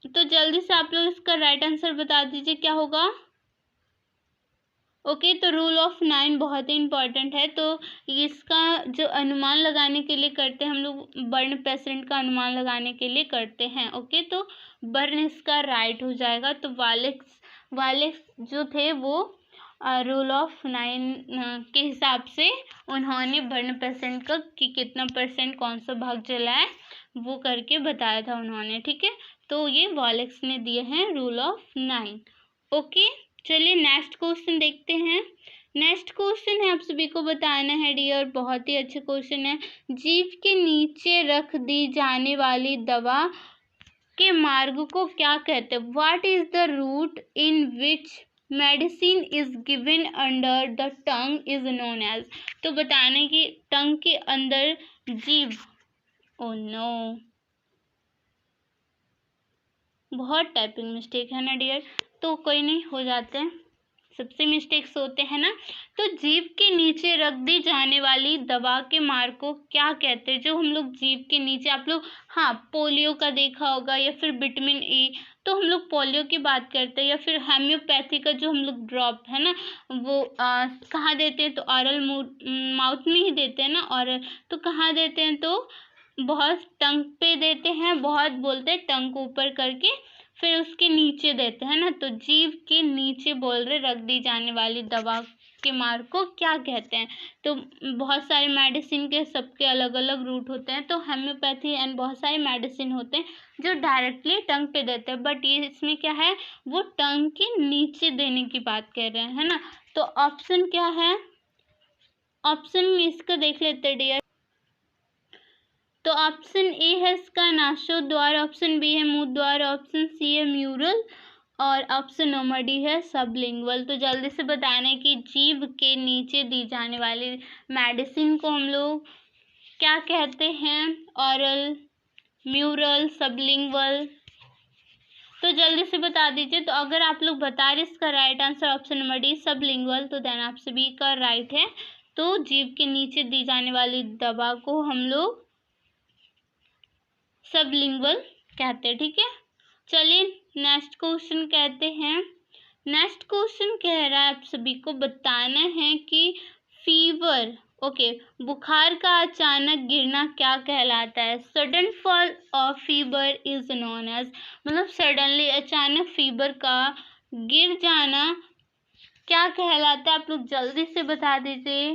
तो जल्दी से आप लोग इसका राइट आंसर बता दीजिए क्या होगा। ओके, तो रूल ऑफ 9 बहुत ही इम्पॉर्टेंट है। तो इसका जो अनुमान लगाने के लिए करते हैं हम लोग, बर्न पेशेंट का अनुमान लगाने के लिए करते हैं। ओके, तो बर्न इसका राइट हो जाएगा। तो वालेक्स जो थे वो रूल ऑफ 9 के हिसाब से उन्होंने बर्न पेशेंट का कि कितना % कौन सा भाग जला है वो करके बताया था उन्होंने, ठीक है। तो ये वालेक्स ने दिए हैं रूल ऑफ 9। ओके, चलिए नेक्स्ट क्वेश्चन देखते हैं। नेक्स्ट क्वेश्चन है, आप सभी को बताना है डियर, बहुत ही अच्छा क्वेश्चन है। जीभ के नीचे रख दी जाने वाली दवा के मार्ग को क्या कहते हैं। What is the route in which medicine is given under the tongue is known as. तो बताने की टंग के अंदर जीभ, ओ नो, बहुत टाइपिंग मिस्टेक है ना डियर। तो कोई नहीं, हो जाते हैं, सबसे मिस्टेक्स होते हैं ना। तो जीभ के नीचे रख दी जाने वाली दवा के मार्ग को क्या कहते हैं? जो हम लोग जीभ के नीचे, आप लोग हाँ पोलियो का देखा होगा या फिर विटामिन ए, तो हम लोग पोलियो की बात करते हैं, या फिर होम्योपैथी का जो हम लोग ड्रॉप है ना वो कहाँ देते हैं? तो ऑरल माउथ में ही देते हैं ना। और तो कहाँ देते हैं? तो बहुत टंग पे देते हैं, बहुत बोलते हैं टंग को ऊपर करके, फिर उसके नीचे देते हैं ना। तो जीभ के नीचे बोल रहे रख दी जाने वाली दवा के मार्ग को क्या कहते हैं? तो बहुत सारे मेडिसिन के सबके अलग अलग रूट होते हैं। तो होम्योपैथी एंड बहुत सारे मेडिसिन होते हैं जो डायरेक्टली टंग पे देते हैं, बट ये इसमें क्या है, वो टंग के नीचे देने की बात कर रहे हैं, है ना। तो ऑप्शन क्या है? ऑप्शन में इसका देख लेते हैं डियर। तो ऑप्शन ए है इसका नासोद्वार, ऑप्शन बी है मुंह द्वार, ऑप्शन सी है म्यूरल, और ऑप्शन नंबर डी है सबलिंगुअल। तो जल्दी से बताना है कि जीभ के नीचे दी जाने वाली मेडिसिन को हम लोग क्या कहते हैं? Oral, mural, sublingual. तो जल्दी से बता दीजिए। तो अगर आप लोग बता रहे इसका right answer option number D sublingual, तो देन आप सभी का राइट है। तो जीभ के नीचे दी जाने वाली दवा को हम लोग सबलिंगुअल कहते हैं, ठीक है। चलिए नेक्स्ट क्वेश्चन कहते हैं। नेक्स्ट क्वेश्चन कह रहा है आप सभी को बताना है कि फीवर, ओके, बुखार का अचानक गिरना क्या कहलाता है? Sudden fall of fever is known as, मतलब सडनली अचानक फीवर का गिर जाना क्या कहलाता है? आप लोग जल्दी से बता दीजिए।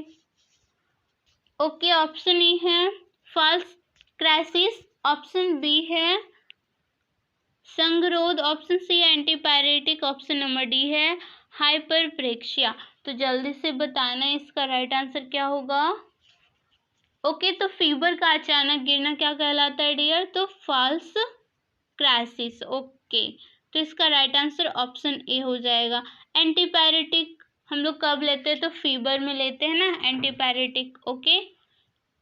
ओके, ऑप्शन ए है फॉल्स क्राइसिस, ऑप्शन बी है संगरोध, option C antipyretic, option number D है हाइपरप्रेक्सिया। तो जल्दी से बताना है इसका राइट आंसर क्या होगा। ओके, तो फीवर का अचानक गिरना क्या कहलाता है डियर? तो फॉल्स क्राइसिस। ओके, तो इसका राइट आंसर ऑप्शन ए हो जाएगा। एंटीपायरेटिक हम लोग कब लेते हैं? तो फीवर में लेते हैं ना एंटीपायरेटिक। ओके,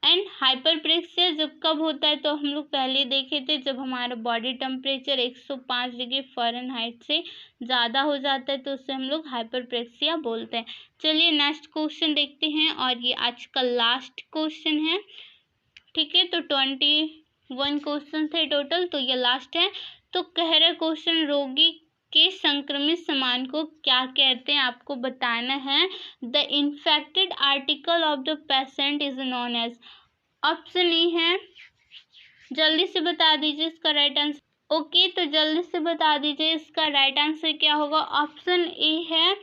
एंड हाइपरप्रेक्सिया जब कब होता है? तो हम लोग पहले देखे थे जब हमारा बॉडी टेम्परेचर 105 डिग्री फ़ारेनहाइट से ज़्यादा हो जाता है, तो उससे हम लोग हाइपरप्रेक्सिया बोलते हैं। चलिए नेक्स्ट क्वेश्चन देखते हैं, और ये आज का लास्ट क्वेश्चन है, ठीक है। तो 21 क्वेश्चन थे टोटल, तो ये लास्ट है। तो कह रहे क्वेश्चन, रोगी के संक्रमित सामान को क्या कहते हैं? आपको बताना है। The infected article of the patient is known as, option A है, जल्दी से बता दीजिए इसका राइट आंसर। ओके, तो जल्दी से बता दीजिए इसका राइट आंसर क्या होगा। ऑप्शन ए है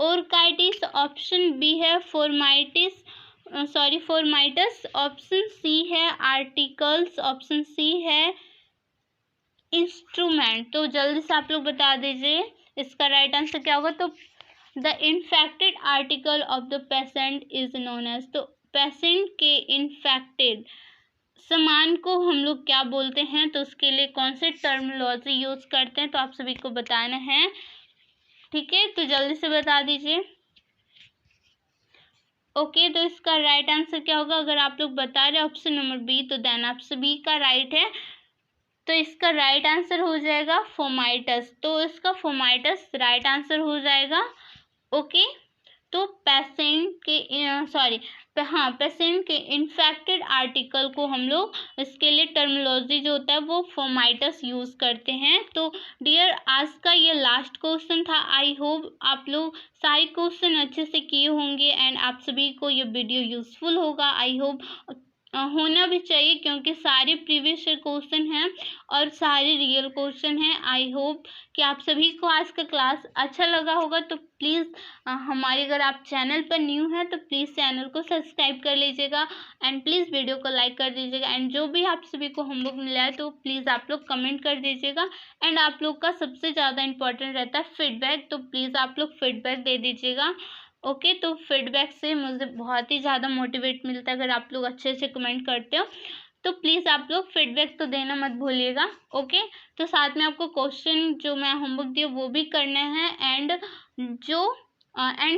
ओरकाइटिस, ऑप्शन बी है फोरमाइटिस, फोरमाइटस, ऑप्शन सी है आर्टिकल्स, ऑप्शन सी है इंस्ट्रूमेंट। तो जल्दी से आप लोग बता दीजिए इसका राइट आंसर क्या होगा। तो the infected article of the patient is known as, तो पेशेंट के इन्फेक्टेड सामान को हम लोग क्या बोलते हैं? तो उसके लिए कौन से टर्मिनोलॉजी यूज करते हैं? तो आप सभी को बताना है, ठीक है। तो जल्दी से बता दीजिए। ओके, तो इसका राइट आंसर क्या होगा? अगर आप लोग बता रहे ऑप्शन नंबर बी, तो देन आप सभी का राइट है। तो इसका राइट आंसर हो जाएगा फोमाइटस। तो इसका फोमाइटस राइट आंसर हो जाएगा। ओके, तो पेशेंट के इन्फेक्टेड आर्टिकल को हम लोग इसके लिए टर्मिनोलॉजी जो होता है वो फोमाइटस यूज़ करते हैं। तो डियर आज का ये लास्ट क्वेश्चन था। आई होप आप लोग सारे क्वेश्चन अच्छे से किए होंगे एंड आप सभी को ये वीडियो यूज़फुल होगा। आई होप होना भी चाहिए, क्योंकि सारे प्रीवियस ईयर क्वेश्चन हैं और सारे रियल क्वेश्चन हैं। आई होप कि आप सभी को आज का क्लास अच्छा लगा होगा। तो प्लीज़ हमारे, अगर आप चैनल पर न्यू हैं तो प्लीज़ चैनल को सब्सक्राइब कर लीजिएगा एंड प्लीज़ वीडियो को लाइक कर दीजिएगा। एंड जो भी आप सभी को होमवर्क मिला है तो प्लीज़ आप लोग कमेंट कर दीजिएगा। एंड आप लोग का सबसे ज़्यादा इंपॉर्टेंट रहता है फीडबैक, तो प्लीज़ आप लोग फीडबैक दे दीजिएगा। ओके, तो फीडबैक से मुझे बहुत ही ज़्यादा मोटिवेट मिलता है। अगर आप लोग अच्छे से कमेंट करते हो तो प्लीज़ आप लोग फीडबैक तो देना मत भूलिएगा। ओके, तो साथ में आपको क्वेश्चन जो मैं होमवर्क दिया वो भी करना है एंड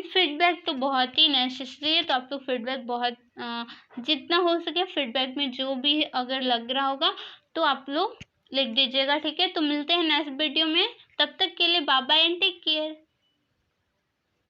फीडबैक तो बहुत ही नेसेसरी है। तो आप लोग फीडबैक बहुत जितना हो सके फीडबैक में जो भी अगर लग रहा होगा तो आप लोग लिख दीजिएगा, ठीक है। तो मिलते हैं नेक्स्ट वीडियो में, तब तक के लिए bye bye and take care.